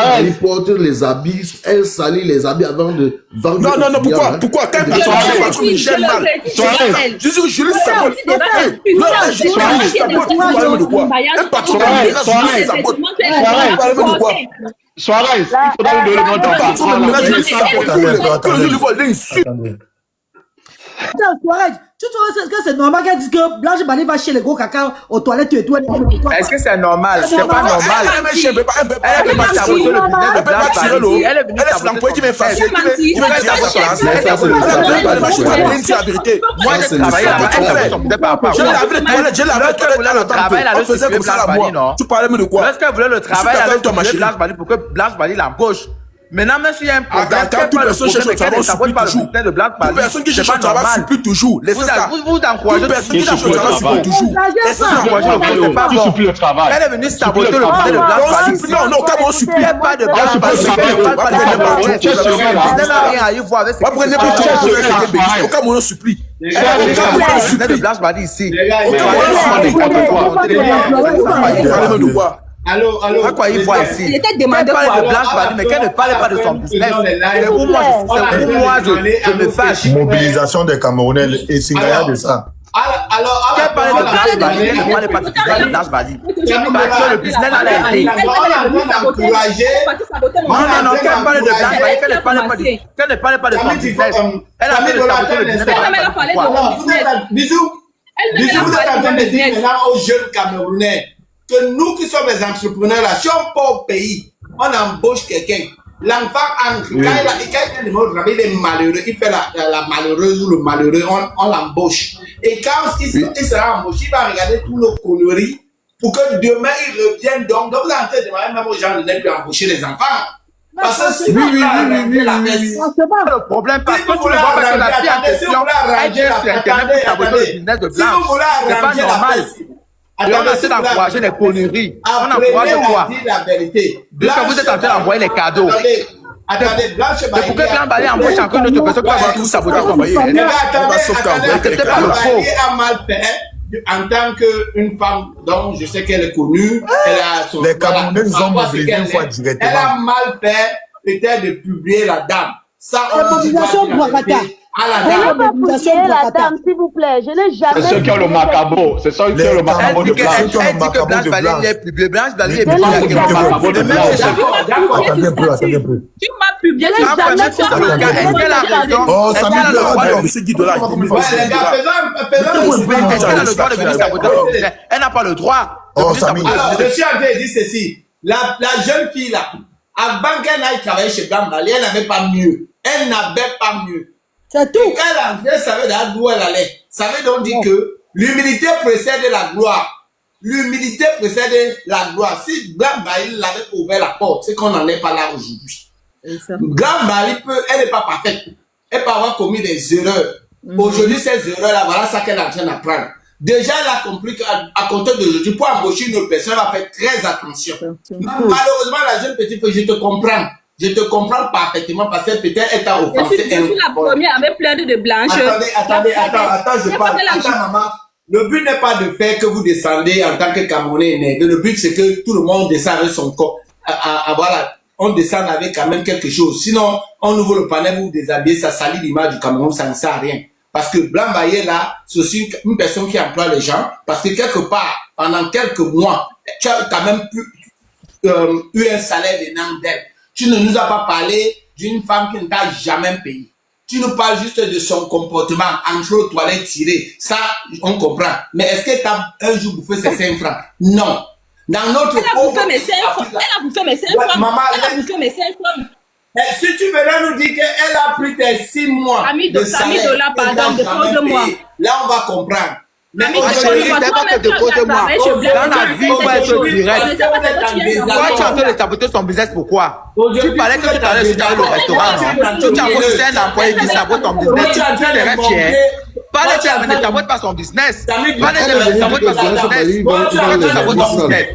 porte les habits, elle salit les habits avant de vendre. Non, pourquoi? Quand elle patron Michel mal. Je le sabote. Je sabote. Vous parlez de quoi? Un patron je sabote. Vous parlez de quoi? Suarez, il faudra lui donner le nom d'un patron. Tu trouves que c'est normal qu'elle dise que Blanche Bali va chez les gros caca aux toilettes et tout? Est-ce que c'est normal? C'est pas normal. Elle est venue saboter le business de Blanche Bali. Elle est venue saboter l'employé qui m'a effacé. Qui m'a dit à sa place. C'est la vérité. Moi, j'ai travaillé là-bas. Elle savait son business par rapport à moi. J'ai lavé le travail là, on faisait comme ça là, moi. Tu parlais de quoi? Lorsqu'elle voulait le travail là, Blanche Bali pour que Blanche Bali l'embauche. Maintenant, même s'il y a un problème, quand toute personne cherche un travail, supplie toujours. Toute personne qui cherche un travail, supplie toujours. Laissez ça. Vous encouragez toute personne qui cherche un travail, supplie toujours. Laissez ça. C'est pas bon. Elle est venue saboter le business de Blanche Bali. Non, comment on supplie? Il n'y a pas de Blanche Bali. Il n'y a pas de business n'a rien à y voir avec ce qui se passe. Au cas où on supplie. Elle a venue saboter le business de Blanche Bali ici. Allô. Quoi il voit ici? Il était demandé pour de Blanche Bali, mais qu'elle ne parlait pas de son business. C'est où moi je me fâche. Mobilisation des Camerounais et Singaya de ça. Alors, qu'elle parlait de Blanche Bali, elle ne parlait pas de Blanche Bali. Parce que le business n'a pas été. Non, qu'elle parlait de Blanche Bali, qu'elle ne parlait pas de son business. Elle a fait de saboter le business de Blanche Bali. Bisous, vous êtes en train de dire maintenant aux jeunes Camerounais que nous qui sommes les entrepreneurs là, si on part au pays, on embauche quelqu'un. L'enfant entre, quand il est malheureux, il fait la malheureuse ou le malheureux, on l'embauche. Et quand il sera embauché, il va regarder tous nos conneries pour que demain il revienne. Donc vous êtes en train de demander même aux gens de ne plus embaucher les enfants. Parce que si vous voulez arranger la baisse, c'est pas le problème parce que tu ne vois pas que la fille en question a été sur Internet pour saboter le business de Blanche. C'est pas normal. Et on essaie d'encourager les conneries. On encourage quoi? La vérité. Puisque vous êtes en train d'envoyer les cadeaux. Attendez, Blanche Bali. C'est pour que Blanche Bali embauche encore une autre personne qui va tout saboter son envoyer. C'était pas le faux. A mal fait en tant qu'une femme dont je sais qu'elle est connue. Les Camerounais nous ont mobilisés une fois directement. Elle a mal fait peut-être de publier la dame. Ça, on dit pas la dame, s'il vous plaît. Je n'ai jamais. C'est ceux qui ont le macabo. C'est ceux qui ont le macabo de Blanche. Elle dit que Blanche Bali est publiée. Blanche Bali est publiée. Attendez un peu. Tu m'as publié. Est-ce qu'elle a raison? Oh, ça Elle a le droit de Elle n'a pas le droit. Alors, je suis en train de dire ceci. La jeune fille là, avant qu'elle aille travailler chez Blanche Bali, elle n'avait pas mieux. Elle n'avait pas mieux. C'est tout. Et quand elle entrait, elle savait d'où elle allait. Ça veut donc dire que l'humilité précède la gloire. L'humilité précède la gloire. Si Blanche Bali l'avait ouvert la porte, c'est qu'on n'en est pas là aujourd'hui. Blanche Bali elle n'est pas parfaite. Elle peut avoir commis des erreurs. Aujourd'hui, ces erreurs-là, voilà ça qu'elle est en train d'apprendre. Déjà, elle a compris qu'à compter d'aujourd'hui, pour embaucher une autre personne, elle va faire très attention. Malheureusement, la jeune petite fille, je te comprends. Je te comprends parfaitement parce que peut-être elle t'a offensé. Je suis la première avec plein de Blanche. Attends, je parle. Attends, maman. Le but n'est pas de faire que vous descendez en tant que Camerounais nègre. Le but, c'est que tout le monde descende avec son corps. Voilà. On descend avec quand même quelque chose. Sinon, on ouvre le panel, vous déshabillez, ça salit l'image du Cameroun, ça ne sert à rien. Parce que Blanche Bali là, c'est aussi une personne qui emploie les gens. Parce que quelque part, pendant quelques mois, tu as quand même eu un salaire venant d'elle. Tu ne nous as pas parlé d'une femme qui ne t'a jamais payé. Tu nous parles juste de son comportement, entre aux toilettes tirées. Ça, on comprend. Mais est-ce que tu as un jour bouffé ses 5 francs? Non. Dans notre Elle a bouffé mes 5 francs. Elle a bouffé mes 5 francs. Maman, elle a bouffé mes 5 francs. Si tu venais nous dire qu'elle a pris tes 6 mois de salaire, pardon, dépose-moi. Là, on va comprendre. Mais aujourd'hui, dépose-moi. Dans la vie, on va être direct. Toi, tu es en train de saboter son business, pourquoi? Tu parlais que tu allais sur le restaurant. Tu as posé un employé qui sabote ton business. Tu serais fier. Parlez de ne sabote pas son business. Parlez de ne sabote pas son business. Tu sabotes ton business.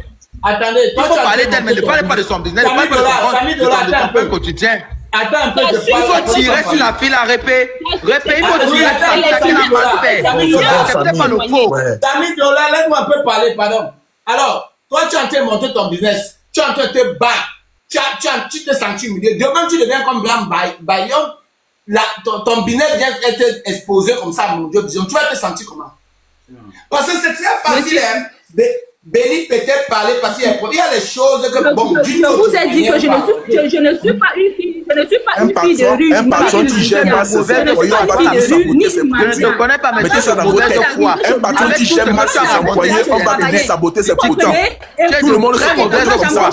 Attendez, il faut parler d'elle, mais ne parlez pas de son business, ne parlez pas de son pain quotidien. Attends un peu, il faut tirer sur la file à répé. Il faut tirer sur la file à mal fait. C'est pas le faux. Samy Dola, laisse-moi un peu parler, pardon. Alors, toi, tu es en train de monter ton business. Tu es en train de te battre. Tu te sens humilié. Demain, tu deviens comme Blanche Bali. Ton business vient être exposé comme ça, mon Dieu. Tu vas te sentir comment? Parce que c'est très facile, hein. Béni peut-être parler parce qu'il y a les choses que bon. Je vous ai dit que je ne suis pas une fille, je ne suis pas une fille de rue. Un patron qui gère mal ses employés, on va venir saboter ses produits. Je ne connais pas, mais mettez ça dans vos têtes. Un patron qui gère mal ses employés, on va venir saboter ses produits. Tout le monde se comporte comme ça.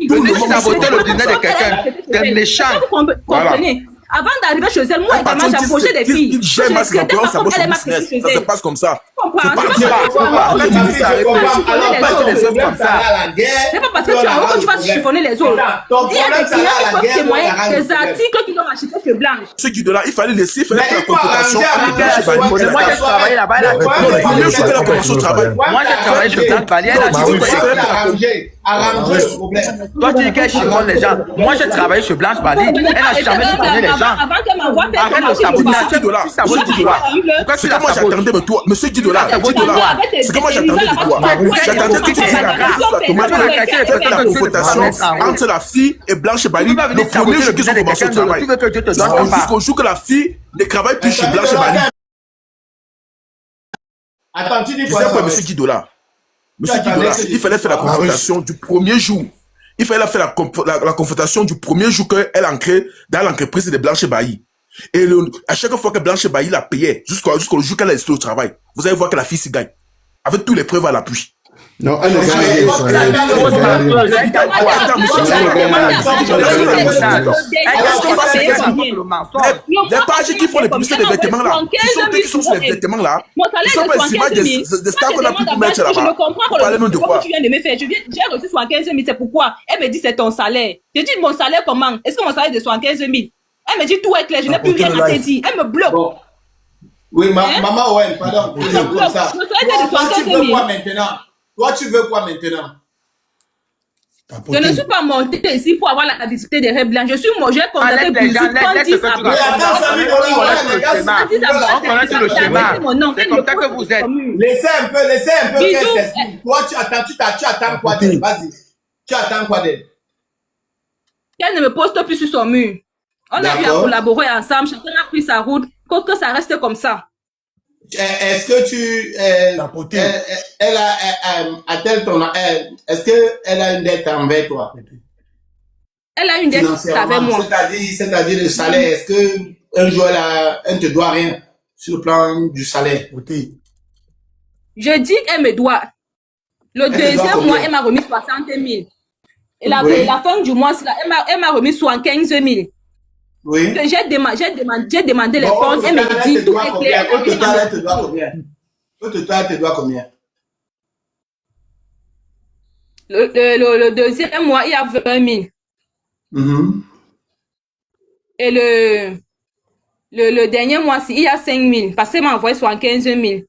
Tout le monde saboter le dîner de quelqu'un. T'es méchant. Vous comprenez? Avant d'arriver chez elle, moi également j'approchais des filles. J'aime ma scandale, ça se passe comme ça. C'est pas parce que tu vas chiffonner les autres. Il y a des clients qui peuvent témoigner des articles qu'ils ont achetés chez Blanche. Ce qui de là, il fallait laisser faire la confrontation. Moi j'ai travaillé là-bas. Moi j'ai travaillé chez Blanche Bali. Elle a dit arranger le problème. Toi tu dis qu'elle chiffonne les gens. Moi j'ai travaillé chez Blanche Bali. Elle n'a jamais chiffonné les gens. Avant qu'elle m'envoie faire arrête de saboter. C'est que moi j'attendais de toi, monsieur $10. C'est que moi j'attendais de toi. J'attendais que tu dises la confrontation entre la fille et Blanche Bali le premier jour qu'ils ont commencé le travail. Jusqu'au jour que la fille ne travaille plus chez Blanche Bali. Attends, tu dis quoi, monsieur $10? Monsieur $10, il fallait faire la confrontation du premier jour. Il fallait faire la confrontation du premier jour qu'elle entrait dans l'entreprise de Blanche Bailly. Et à chaque fois que Blanche Bailly la payait, jusqu'au jour qu'elle a resté au travail, vous allez voir que la fille s'y gagne. Avec toutes les preuves à l'appui. Non, elle ne gagne les pages qui font les publicités des vêtements là, ce sont ceux qui sont sur les vêtements là. Ils sont pas ici des stars qu'on a pu mettre là-bas. Je ne comprends pas le que tu viens de me faire. J'ai reçu 75 000, c'est pourquoi? Elle me dit c'est ton salaire. Je dis mon salaire comment? Est-ce que mon salaire est de 75 000? Elle me dit tout est clair, je n'ai plus rien à te dire. Elle me bloque. Oui, maman Owen, pardon. Comme ça. Toi, tu veux quoi maintenant? Toi, tu veux quoi maintenant? Je ne suis pas montée ici pour avoir la visite des rêves blancs. Je suis moi, j'ai contacté Bisou quand il s'abat. On connaît le schéma. C'est comme ça que vous êtes. Laissez un peu qu'elle s'explique. Toi, tu attends quoi d'elle? Vas-y. Tu attends quoi d'elle? Qu'elle ne me poste plus sur son mur. On a eu à collaborer ensemble. Chacun a pris sa route. Que ça reste comme ça. Est-ce que est-ce qu'elle a une dette envers toi? Elle a une dette avec moi. C'est-à-dire le salaire. Est-ce que un jour elle ne te doit rien sur le plan du salaire? Je dis qu'elle me doit. Le deuxième mois, elle m'a remis 60 000. Et la fin du mois, elle m'a remis 75 000. Oui. J'ai demandé les comptes, elle me dit tout est clair. Au total, elle te doit combien? Au total, elle te doit combien? Le deuxième mois, il y a 20 000. Et le dernier mois, il y a 5 000. Parce qu'elle m'a envoyé 75 000.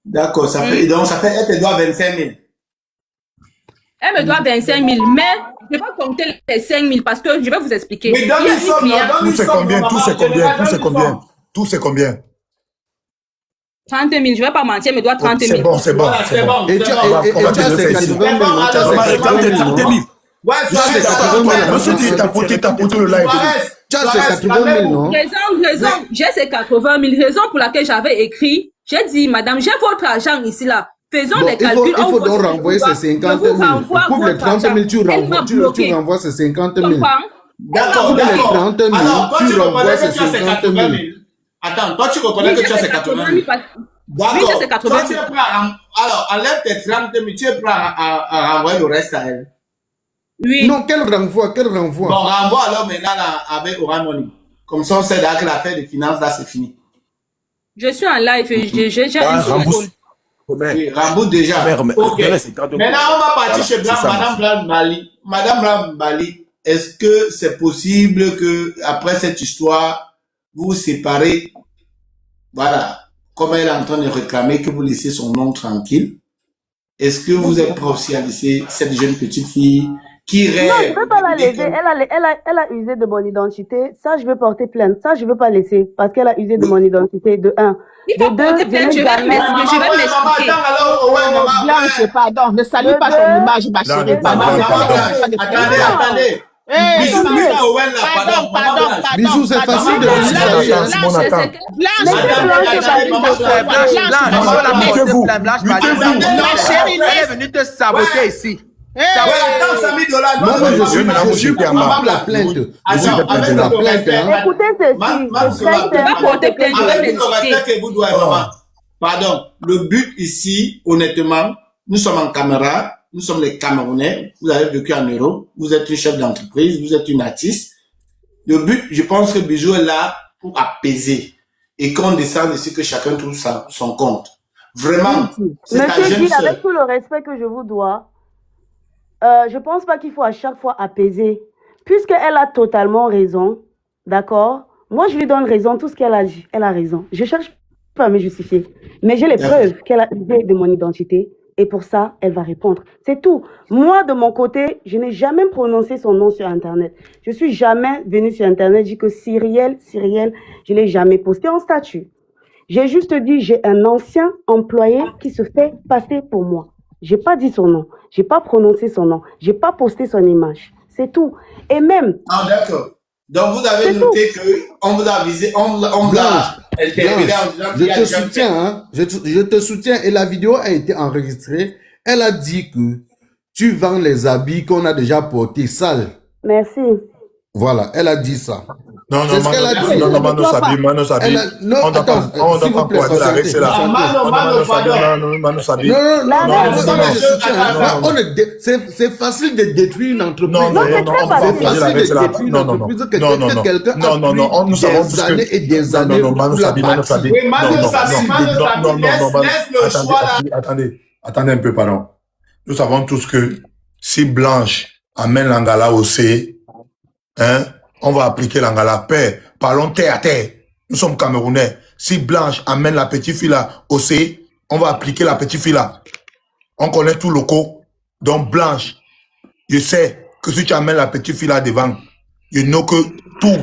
D'accord, ça fait, elle te doit 25 000. Elle me doit 25 000, mais je vais compter les 5 000 parce que je vais vous expliquer. Mais dans les sommes, tout c'est combien? 30 000, je ne vais pas mentir, elle me doit 30 000. C'est bon. Et tu as 80 000, Monsieur dit, t'as pouté le live. Tu as 80 000, non? Raison, j'ai ces 80 000. Raison pour laquelle j'avais écrit, j'ai dit, madame, j'ai votre argent ici là. Faisons les calculs. Il faut donc renvoyer ces 50 000. Pour les 30 000, tu renvoies ces 50 000. D'accord. Pour les 30 000, tu renvoies ces 50 000. Attends, toi tu reconnais que tu as ces 80 000. D'accord. Toi tu es prêt alors, enlève tes 30 000, tu es prêt à renvoyer le reste à elle. Oui. Non, quel renvoi? Bon, renvoie alors maintenant avec Oran Money. Comme ça, on sait que l'affaire des finances là, c'est fini. Je suis en live et j'ai une solution. Oui, rembourse déjà. Ok. Maintenant, on va partir chez Madame Blanc-Bali. Madame Blanc-Bali, est-ce que c'est possible que après cette histoire, vous vous séparez? Voilà. Comme elle est en train de réclamer que vous laissez son nom tranquille. Est-ce que vous êtes prêt aussi à laisser cette jeune petite fille qui rêve? Non, je ne peux pas la laisser. Elle a usé de mon identité. Ça, je vais porter plainte. Ça, je ne veux pas laisser parce qu'elle a usé de mon identité, de 1. Il faut porter plainte, je vais m'expliquer. Blanche, pardon, ne salue pas ton image, ma chérie. Attendez. Bisous, c'est facile de elle est venue te saboter ici. Moi, je suis pour la plainte. Écoutez ceci. Pardon, le but ici, honnêtement, nous sommes en caméra, nous sommes les Camerounais, vous avez vécu en Europe, vous êtes une chef d'entreprise, vous êtes une artiste. Le but, je pense que Bijou est là pour apaiser et qu'on descende ici, que chacun trouve son compte. Vraiment, c'est ta Monsieur jeune Gilles, sœur. avec tout le respect que je vous dois, je pense pas qu'il faut à chaque fois apaiser. Puisqu'elle a totalement raison, d'accord? Moi, je lui donne raison, tout ce qu'elle a dit, elle a raison. Je cherche pas à me justifier. Mais j'ai les preuves qu'elle a usé de mon identité. Et pour ça, elle va répondre. C'est tout. Moi, de mon côté, je n'ai jamais prononcé son nom sur Internet. Je suis jamais venue sur Internet, dit que Cyrielle, je l'ai jamais posté en statut. J'ai juste dit, j'ai un ancien employé qui se fait passer pour moi. J'ai pas dit son nom. J'ai pas prononcé son nom. J'ai pas posté son image. C'est tout. Et même... Ah, d'accord. Donc, vous avez noté qu'on vous a visé, on vous a interpellé en disant qu'il y a je te soutiens, hein. Je te soutiens et la vidéo a été enregistrée. Elle a dit que tu vends les habits qu'on a déjà portés sales. Merci. Voilà, elle a dit ça. Non, c'est ce qu'elle a dit. Non, Mano Sabi. Non, on ne doit pas pointer la règle, c'est là. Mano Sabi. Non, c'est facile de détruire une entreprise. Non, c'est facile de détruire une entreprise que quelqu'un a pris des années et des années pour la bâtir. Attendez un peu, pardon. Nous savons tous que si Blanche amène l'Angala au C, hein, on va appliquer l'Angala. Paix, parlons terre à terre. Nous sommes Camerounais. Si Blanche amène la petite fille là au C, on va appliquer la petite fille là. On connaît tout le locaux. Donc Blanche, je sais que si tu amènes la petite fille là devant, je know que tout,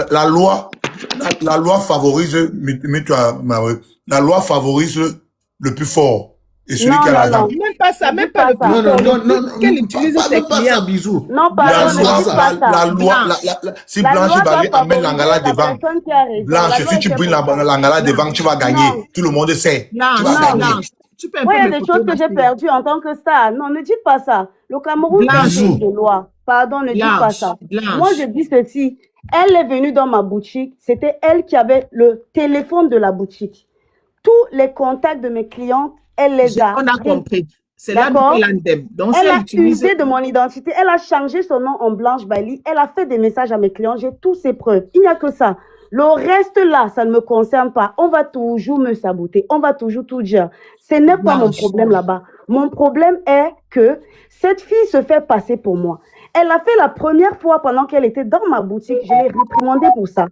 la loi favorise, la loi favorise le plus fort. Et celui qui a l'argent. Même pas ça, même pas le plus fort. Non, qu'elle utilise ses clients. Bisous. Non, pardon, la loi, si Blanche Barry amène l'Angala devant, Blanche, si tu brilles l'Angala devant, tu vas gagner. Tout le monde sait. Tu vas gagner. Moi, il y a des choses que j'ai perdues en tant que star. Non, ne dites pas ça. Le Cameroun, c'est une loi. Pardon, ne dites pas ça. Moi, je dis ceci. Elle est venue dans ma boutique. C'était elle qui avait le téléphone de la boutique. Tous les contacts de mes clientes, elle les a. On a compris. C'est là donc elle a usé de mon identité. Elle a changé son nom en Blanche Bali. Elle a fait des messages à mes clients. J'ai tous ces preuves. Il n'y a que ça. Le reste là, ça ne me concerne pas. On va toujours me saboter. On va toujours tout dire. Ce n'est pas mon problème là-bas. Mon problème est que cette fille se fait passer pour moi. Elle a fait la première fois pendant qu'elle était dans ma boutique. Je l'ai réprimandée pour ça.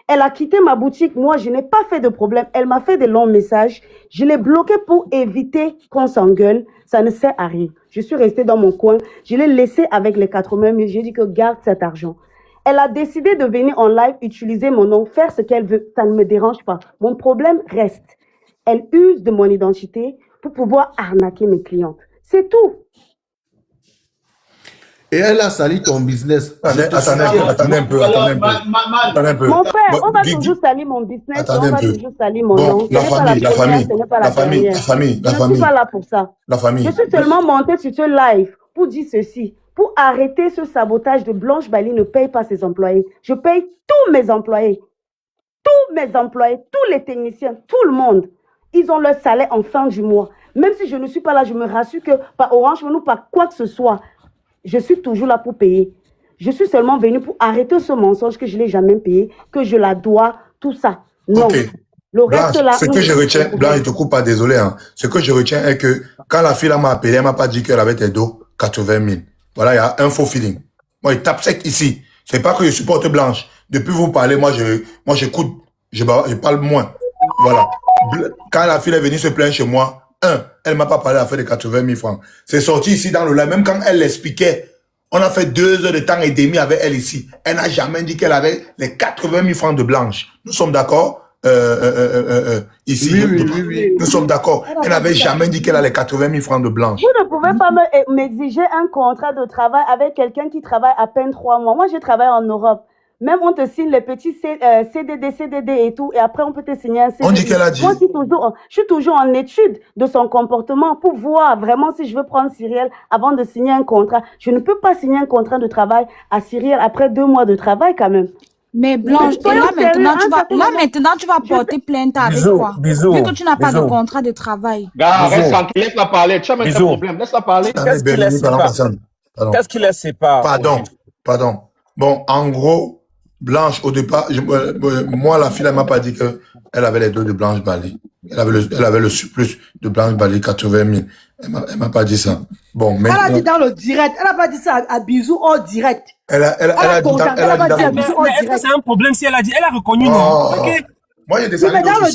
Elle a quitté ma boutique. Moi, je n'ai pas fait de problème. Elle m'a fait des longs messages. Je l'ai bloquée pour éviter qu'on s'engueule. Ça ne sert à rien. Je suis restée dans mon coin. Je l'ai laissée avec les 80 000. J'ai dit que garde cet argent. Elle a décidé de venir en live, utiliser mon nom, faire ce qu'elle veut. Ça ne me dérange pas. Mon problème reste. Elle use de mon identité pour pouvoir arnaquer mes clientes. C'est tout. Et elle a sali ton business. Attendez un peu. Mon frère, on va toujours salir mon business, on va toujours salir mon nom. La famille. Je ne suis pas là pour ça. Je suis seulement montée sur ce live pour dire ceci. Pour arrêter ce sabotage de Blanche Bali ne paye pas ses employés. Je paye tous mes employés. Tous mes employés, tous les techniciens, tout le monde. Ils ont leur salaire en fin du mois. Même si je ne suis pas là, je me rassure que par Orange Money ou par quoi que ce soit, je suis toujours là pour payer. Je suis seulement venue pour arrêter ce mensonge que je ne l'ai jamais payé, que je la dois, tout ça. Non. Okay. Le reste Blanche, là... ce que je retiens, Blanche, je te coupe pas, désolé. Hein. Ce que je retiens est que quand la fille m'a appelé, elle m'a pas dit qu'elle avait tes dos 80 000. Voilà, il y a un faux feeling. Moi, il tape sec ici. C'est pas que je supporte Blanche. Depuis vous parlez, moi, j'écoute. Je parle moins. Voilà. Quand la fille est venue se plaindre chez moi, elle m'a pas parlé à faire de 80 000 francs. C'est sorti ici dans le live. Même quand elle l'expliquait, on a fait 2 heures de temps et demi avec elle ici. Elle n'a jamais dit qu'elle avait les 80 000 francs de Blanche. Nous sommes d'accord? ici. Oui. Nous sommes d'accord. Elle n'avait jamais dit qu'elle a les 80 000 francs de Blanche. Vous ne pouvez pas m'exiger un contrat de travail avec quelqu'un qui travaille à peine 3 mois. Moi, je travaille en Europe. Même on te signe les petits CDD et tout, et après on peut te signer un CDD. On dit qu'elle a dit. Moi, je suis toujours en étude de son comportement pour voir vraiment si je veux prendre Cyrielle avant de signer un contrat. Je ne peux pas signer un contrat de travail à Cyrielle après 2 mois de travail quand même. Mais Blanche, maintenant tu vas porter plainte avec quoi? Vu que tu n'as pas de contrat de travail. Laisse-la parler. Tu as même un problème. Laisse-la parler. Qu'est-ce qui les sépare? Pardon. Bon, en gros, Blanche, au départ, moi, la fille, elle m'a pas dit qu'elle avait les deux de Blanche Bali. Elle avait le surplus de Blanche Bali, 80 000. Elle m'a pas dit ça. Bon, mais. Elle a dit dans le direct. Elle n'a pas dit ça à Bisou en direct. Elle a dit dans le direct. Mais est-ce que c'est un problème si elle a dit? Elle a reconnu, non? Ok. Moi, il y a des mais dans le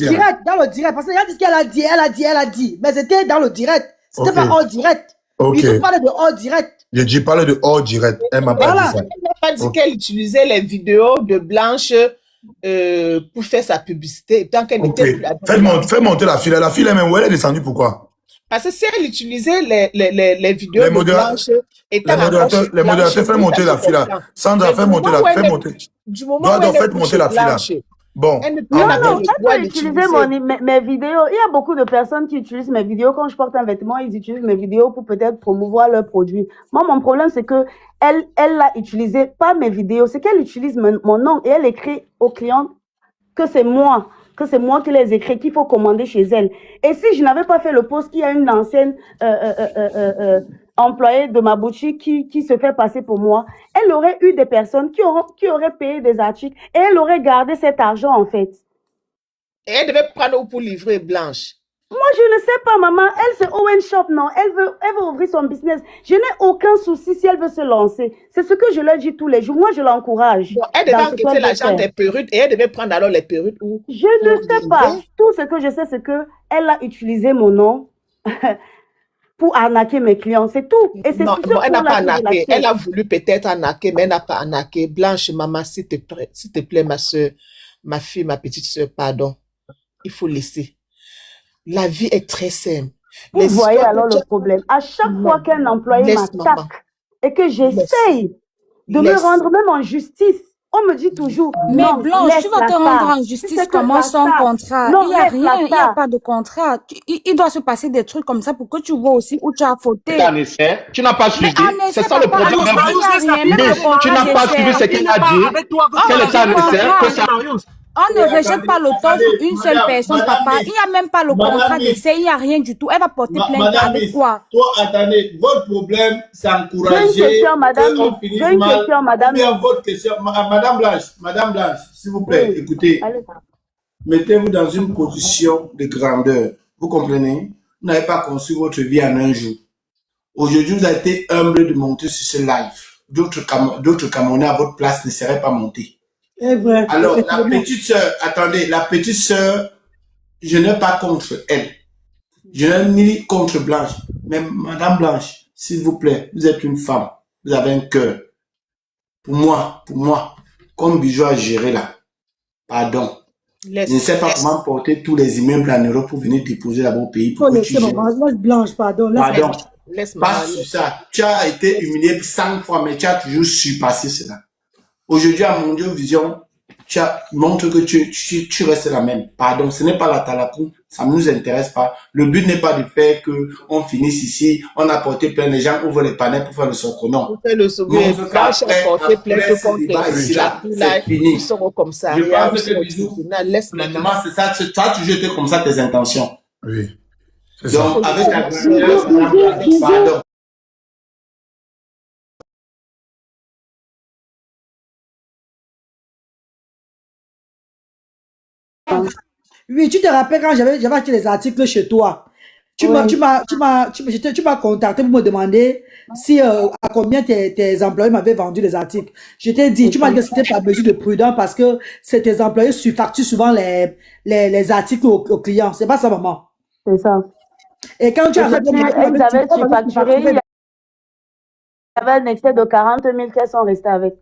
direct, parce qu'elle a dit ce qu'elle a dit. Mais c'était dans le direct. C'était pas hors direct. Bisou parlait de hors direct. J'ai dit parler de hors direct. Elle m'a pas dit ça. Elle n'a pas dit qu'elle utilisait les vidéos de Blanche pour faire sa publicité tant qu'elle n'était plus là. Fais monter la fille. La fille, elle-même, où elle est descendue, pourquoi? Parce que si elle utilisait les vidéos de Blanche... Les modérateurs, fais monter la fille là. Sandra, fais monter la fille. Du moment où elle monter la fille là. Bon. Non, elle peut utiliser mes vidéos. Il y a beaucoup de personnes qui utilisent mes vidéos. Quand je porte un vêtement, ils utilisent mes vidéos pour peut-être promouvoir leurs produits. Moi, mon problème, c'est que elle l'a utilisé, pas mes vidéos. C'est qu'elle utilise mon nom et elle écrit aux clients que c'est moi qui les écris, qu'il faut commander chez elle. Et si je n'avais pas fait le post, il y a une ancienne employée de ma boutique qui se fait passer pour moi, elle aurait eu des personnes qui auraient payé des articles et elle aurait gardé cet argent en fait. Et elle devait prendre où pour livrer Blanche? Moi, je ne sais pas, maman. Elle, c'est Owen Shop, non? Elle veut ouvrir son business. Je n'ai aucun souci si elle veut se lancer. C'est ce que je leur dis tous les jours. Moi, je l'encourage. Bon, elle devait encaisser l'argent des perruques et elle devait prendre alors les perruques où? Je ne sais pas. Tout ce que je sais, c'est que elle a utilisé mon nom pour arnaquer mes clients. C'est tout. Et c'est non, elle n'a pas arnaqué. Elle a voulu peut-être arnaquer, mais elle n'a pas arnaqué. Blanche, maman, s'il te plaît, ma soeur, ma fille, ma petite soeur, pardon. Il faut laisser. La vie est très simple. Vous voyez alors le problème. À chaque fois qu'un employé m'attaque et que j'essaye de me rendre même en justice, on me dit toujours mais non, Blanche, tu vas te rendre en justice comment sans contrat? Il n'y a rien, il n'y a pas de contrat. Il doit se passer des trucs comme ça pour que tu vois aussi où tu as fauté. Tu n'as pas suivi. C'est ça le problème. Tu n'as pas suivi ce qu'elle a dit. Quel est un essai? On ne rejette pas le temps sur une seule personne, papa. Il n'y a même pas le contrat d'essai, il n'y a rien du tout. Elle va porter plainte avec quoi? Toi, attendez, votre problème, c'est encourager. J'ai une question, madame. Votre question, madame Blanche, s'il vous plaît, écoutez. Mettez-vous dans une position de grandeur. Vous comprenez? Vous n'avez pas conçu votre vie en un jour. Aujourd'hui, vous avez été humble de monter sur ce live. D'autres Camerounais à votre place ne seraient pas montés. Vrai. Alors, la petite sœur, attendez, la petite sœur, je n'ai pas contre elle. Je n'ai ni contre Blanche. Mais madame Blanche, s'il vous plaît, vous êtes une femme. Vous avez un cœur. Pour moi, comme Bijou a géré là, pardon. Je ne sais pas comment porter tous les immeubles en Europe pour venir déposer là-bas au pays. Pour Blanche, pardon. Pas sur ça. Tu as été humilié 5 fois, mais tu as toujours surpassé cela. Aujourd'hui, à Mondial Vision, tu montres que tu restes la même. Pardon, ce n'est pas la talakou, ça ne nous intéresse pas. Le but n'est pas de faire que on finisse ici, on a porté plein de gens, ouvre les panneaux pour faire le soco. Non. Pour faire le soco, porter plainte contre c'est fini. Ils seront comme ça. Je pense que honnêtement, c'est ça, tu as toujours été comme ça tes intentions. Oui. Donc, avec la pardon. Oui, tu te rappelles quand j'avais acheté les articles chez toi. Tu m'as contacté pour me demander si à combien tes employés m'avaient vendu les articles. Je t'ai dit, tu m'as dit que c'était par mesure de prudence parce que tes employés surfacturent souvent les articles aux clients. C'est pas ça, maman? C'est ça. Et quand tu as fait ils avaient surfacturé, il y avait un excès de 40 000 qu'elles sont restées avec.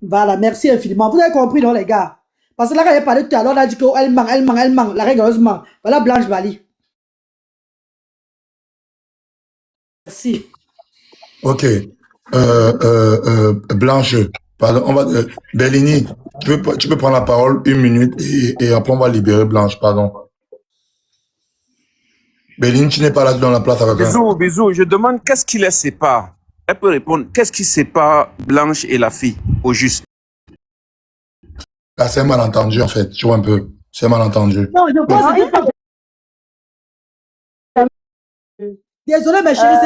Voilà, merci infiniment. Vous avez compris, non, les gars? Parce que là, quand elle parlait tout à l'heure, elle a dit qu'elle manque, la rigoureusement. Voilà Blanche Bali. Merci. Ok. Blanche, pardon, Bellini, tu peux prendre la parole 1 minute et après on va libérer Blanche, pardon. Bellini, tu n'es pas là dans la place avec elle. Bisous, je demande qu'est-ce qui les sépare. Elle peut répondre, qu'est-ce qui sépare Blanche et la fille, au juste? Là, c'est un malentendu, en fait, tu vois un peu. C'est un malentendu. Non, je pense que... Désolé, mes chéris,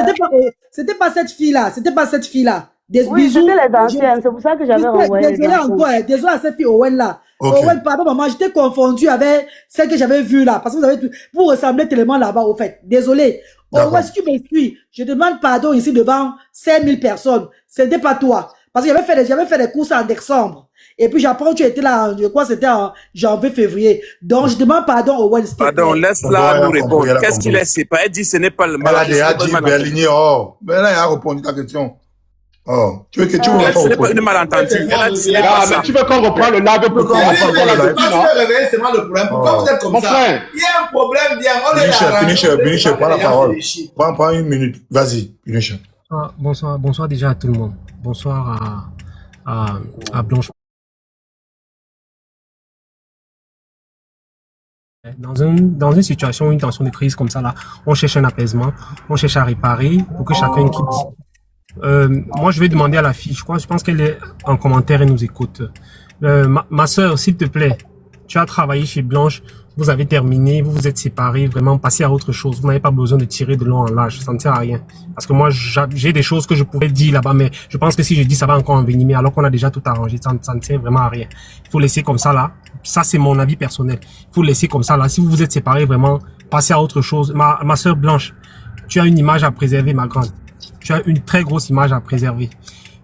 c'était pas cette fille-là. C'était pas cette fille-là. Oui, bisous. c'était les anciennes, c'est pour ça que j'avais renvoyé. Désolé encore, désolé à cette fille Owen là. Okay. Owen, pardon maman, j'étais confondu avec celle que j'avais vue là. Parce que vous ressemblez tellement là-bas au fait. Désolé. Owen, si tu me suis, je demande pardon ici devant 5000 personnes. C'était pas toi. Parce que j'avais fait des courses en décembre. Et puis j'apprends que tu étais là, je crois que c'était en janvier, février. Donc je demande pardon Owen. Pardon, laisse-la nous répondre. Qu'est-ce qu'il est séparé? Elle dit ce n'est pas le mal. Elle a déjà dit, Berlini, mais là, il a répondu à ta question. Oh, tu veux que tu ce n'est pas une malentendue. Mais tu veux qu'on reprenne le live pour qu'on reprenne la copine, non? C'est moi le problème. Pourquoi vous êtes comme ça? Il y a un problème, bien. On est là. Finish, prends la parole. Prends 1 minute. Vas-y, finish. Bonsoir déjà à tout le monde. Bonsoir à Blanche. Dans une situation, une tension de crise comme ça, là, on cherche un apaisement, on cherche à réparer pour que chacun quitte. Moi, je vais demander à la fille, je pense qu'elle est en commentaire et nous écoute. Ma soeur, s'il te plaît, tu as travaillé chez Blanche, vous avez terminé, vous vous êtes séparés, vraiment, passez à autre chose. Vous n'avez pas besoin de tirer de long en large, ça ne sert à rien. Parce que moi, j'ai des choses que je pouvais dire là-bas, mais je pense que si je dis, ça va encore envenimer, alors qu'on a déjà tout arrangé, ça ne sert vraiment à rien. Il faut laisser comme ça là. Ça, c'est mon avis personnel. Il faut laisser comme ça là. Si vous vous êtes séparés, vraiment, passez à autre chose. Ma soeur Blanche, tu as une image à préserver, ma grande. Tu as une très grosse image à préserver.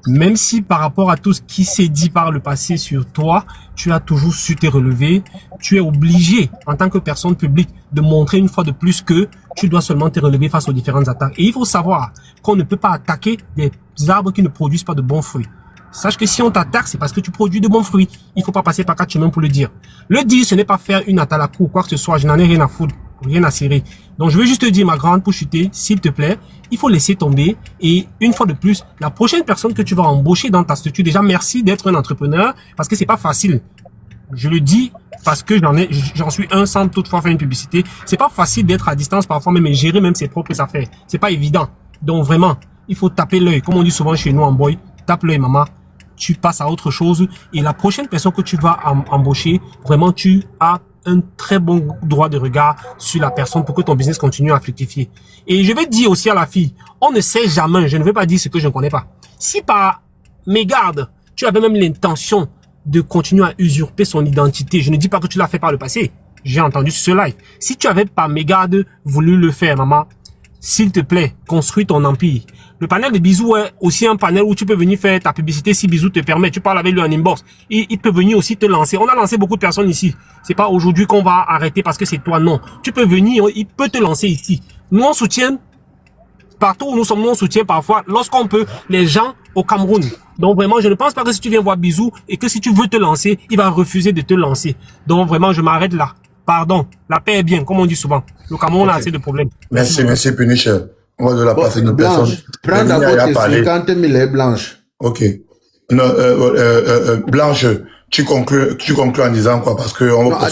Même si par rapport à tout ce qui s'est dit par le passé sur toi, tu as toujours su te relever, tu es obligé, en tant que personne publique, de montrer une fois de plus que tu dois seulement te relever face aux différentes attaques. Et il faut savoir qu'on ne peut pas attaquer des arbres qui ne produisent pas de bons fruits. Sache que si on t'attaque, c'est parce que tu produis de bons fruits. Il faut pas passer par 4 chemins pour le dire. Le dire, ce n'est pas faire une attaque à la cour, quoi que ce soit. Je n'en ai rien à foutre, rien à cirer. Donc, je veux juste te dire, ma grande, pour chuter, s'il te plaît, il faut laisser tomber. Et une fois de plus, la prochaine personne que tu vas embaucher dans ta structure, déjà, merci d'être un entrepreneur, parce que c'est pas facile. Je le dis parce que j'en suis un sans toutefois faire une publicité. C'est pas facile d'être à distance parfois même et gérer même ses propres affaires. C'est pas évident. Donc, vraiment, il faut taper l'œil. Comme on dit souvent chez nous en boy, tape l'œil, maman. Tu passes à autre chose et la prochaine personne que tu vas embaucher, vraiment tu as un très bon droit de regard sur la personne pour que ton business continue à fructifier. Et je vais dire aussi à la fille, on ne sait jamais, je ne vais pas dire ce que je ne connais pas. Si par mégarde, tu avais même l'intention de continuer à usurper son identité, je ne dis pas que tu l'as fait par le passé, j'ai entendu sur ce live. Si tu avais par mégarde voulu le faire, maman, s'il te plaît, construis ton empire. Le panel de Bisous est aussi un panel où tu peux venir faire ta publicité si Bisous te permet. Tu parles avec lui en inbox. Il peut venir aussi te lancer. On a lancé beaucoup de personnes ici. C'est pas aujourd'hui qu'on va arrêter parce que c'est toi, non. Tu peux venir, il peut te lancer ici. Nous, on soutient, partout où nous sommes, nous, on soutient parfois, lorsqu'on peut, les gens au Cameroun. Donc vraiment, je ne pense pas que si tu viens voir Bisous et que si tu veux te lancer, il va refuser de te lancer. Donc vraiment, je m'arrête là. Pardon, la paix est bien, comme on dit souvent. Le Cameroun a assez de problèmes. Merci Punisher. On va de la passer une personne. Prends d'abord tes 50 000 Blanche. Ok. Non, Blanche, tu conclus en disant quoi? Parce que on va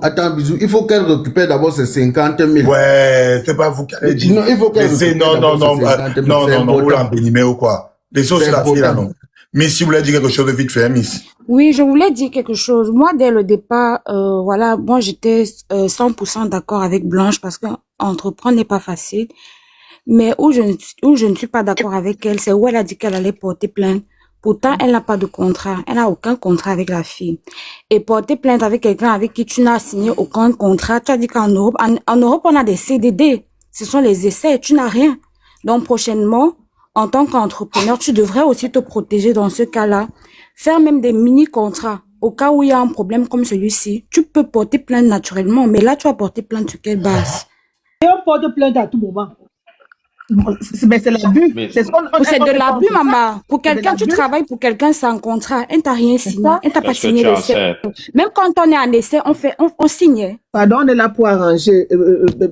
attends, Bisous. Il faut qu'elle récupère d'abord ses 50 000. Ouais, c'est pas vous qui allez dire. Non, il faut qu'elle récupère non, vous l'embénimez ou quoi? Les choses, c'est la fille là, non. Mais si vous voulez dire quelque chose de vite fait, Miss. Oui, je voulais dire quelque chose. Moi, dès le départ, voilà, moi, j'étais 100% d'accord avec Blanche parce que entreprendre n'est pas facile. Mais où je ne suis pas d'accord avec elle, c'est où elle a dit qu'elle allait porter plainte. Pourtant, elle n'a pas de contrat. Elle n'a aucun contrat avec la fille. Et porter plainte avec quelqu'un avec qui tu n'as signé aucun contrat, tu as dit qu'en Europe, en Europe, on a des CDD. Ce sont les essais, tu n'as rien. Donc, prochainement, en tant qu'entrepreneur, tu devrais aussi te protéger dans ce cas-là. Faire même des mini-contrats. Au cas où il y a un problème comme celui-ci, tu peux porter plainte naturellement. Mais là, tu vas porter plainte sur quelle base? Et on porte plainte à tout moment. Mais c'est l'abus. C'est de l'abus, maman. Pour quelqu'un, tu travailles pour quelqu'un sans contrat. Elle t'a rien signé. Elle t'a pas signé l'essai. Même quand on est en essai, on signe. Pardon, on est là pour arranger. Même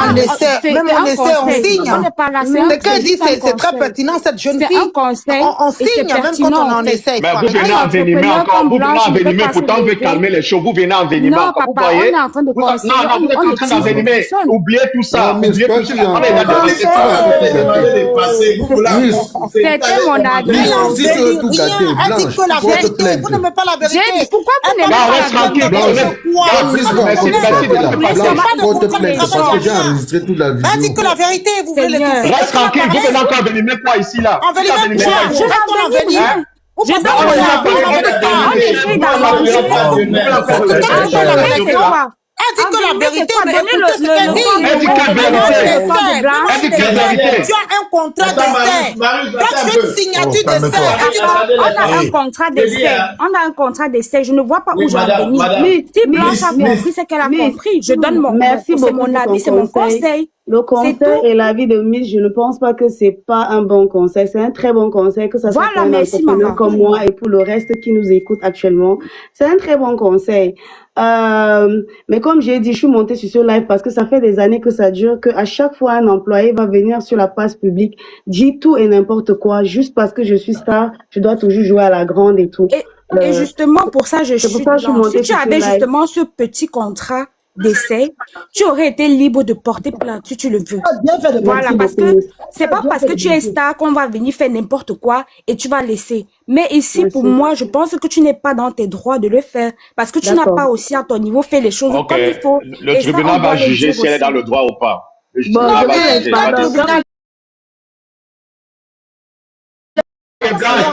en essai, on signe. Ce qu'elle dit, c'est très pertinent, cette jeune fille. C'est un conseil. On signe même quand on en essaie. Mais vous venez envenimer encore, vous venez envenimer, pourtant vous voulez calmer les choses, vous venez envenimer encore, vous voyez? On est en train de conseiller. Non, vous êtes en train d'envenimer. Oubliez tout ça. Oubliez tout ça. On est d'accord. C'était mon avis. Elle dit que la vérité, vous n'aimez pas la vérité. Pourquoi vous n'aimez pas la vérité? Elle dit que la vérité, vous voulez le dire. Reste tranquille, vous venez encore envenimer quoi ici là? Envenimer quoi? Je l'envenime. Elle dit que la vérité, mais écoutez ce qu'elle dit. Elle dit quelle vérité? Tu as un contrat d'essai. Toi, tu fais une signature d'essai. On a un contrat d'essai. On a un contrat d'essai. Je ne vois pas où j'en venir. Si Blanche a compris, c'est qu'elle a compris. Je donne mon avis, c'est mon avis, c'est mon conseil. Le conseil et l'avis de Miss, je ne pense pas que c'est pas un bon conseil. C'est un très bon conseil, que ça soit pour un entrepreneur comme moi et pour le reste qui nous écoute actuellement. C'est un très bon conseil. Mais comme j'ai dit, je suis montée sur ce live parce que ça fait des années que ça dure, que à chaque fois un employé va venir sur la place publique, dit tout et n'importe quoi, juste parce que je suis star, je dois toujours jouer à la grande et tout. Et justement, pour ça, je suis montée. Si tu avais justement ce petit contrat d'essai, tu aurais été libre de porter plainte si tu le veux. Voilà, parce que c'est pas parce que tu es star qu'on va venir faire n'importe quoi et tu vas laisser. Mais ici, pour moi, je pense que tu n'es pas dans tes droits de le faire parce que tu n'as pas aussi à ton niveau fait les choses comme il faut. Le tribunal va juger si elle est dans le droit ou pas. Le tribunal va juger.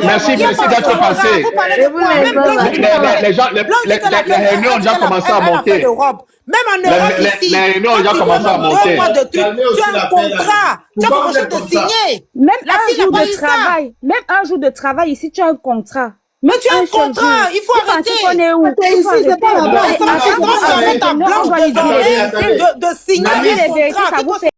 Merci d'être passé. Les réunions ont déjà commencé à monter. Même en Europe, ici, les réunions ont déjà commencé à monter. Tu as un contrat, tu as quelque chose de signé. Même un jour de travail ici, tu as un contrat. Mais tu as un contrat, il faut arrêter. Ici, c'est pas là-bas. De signer des contrats.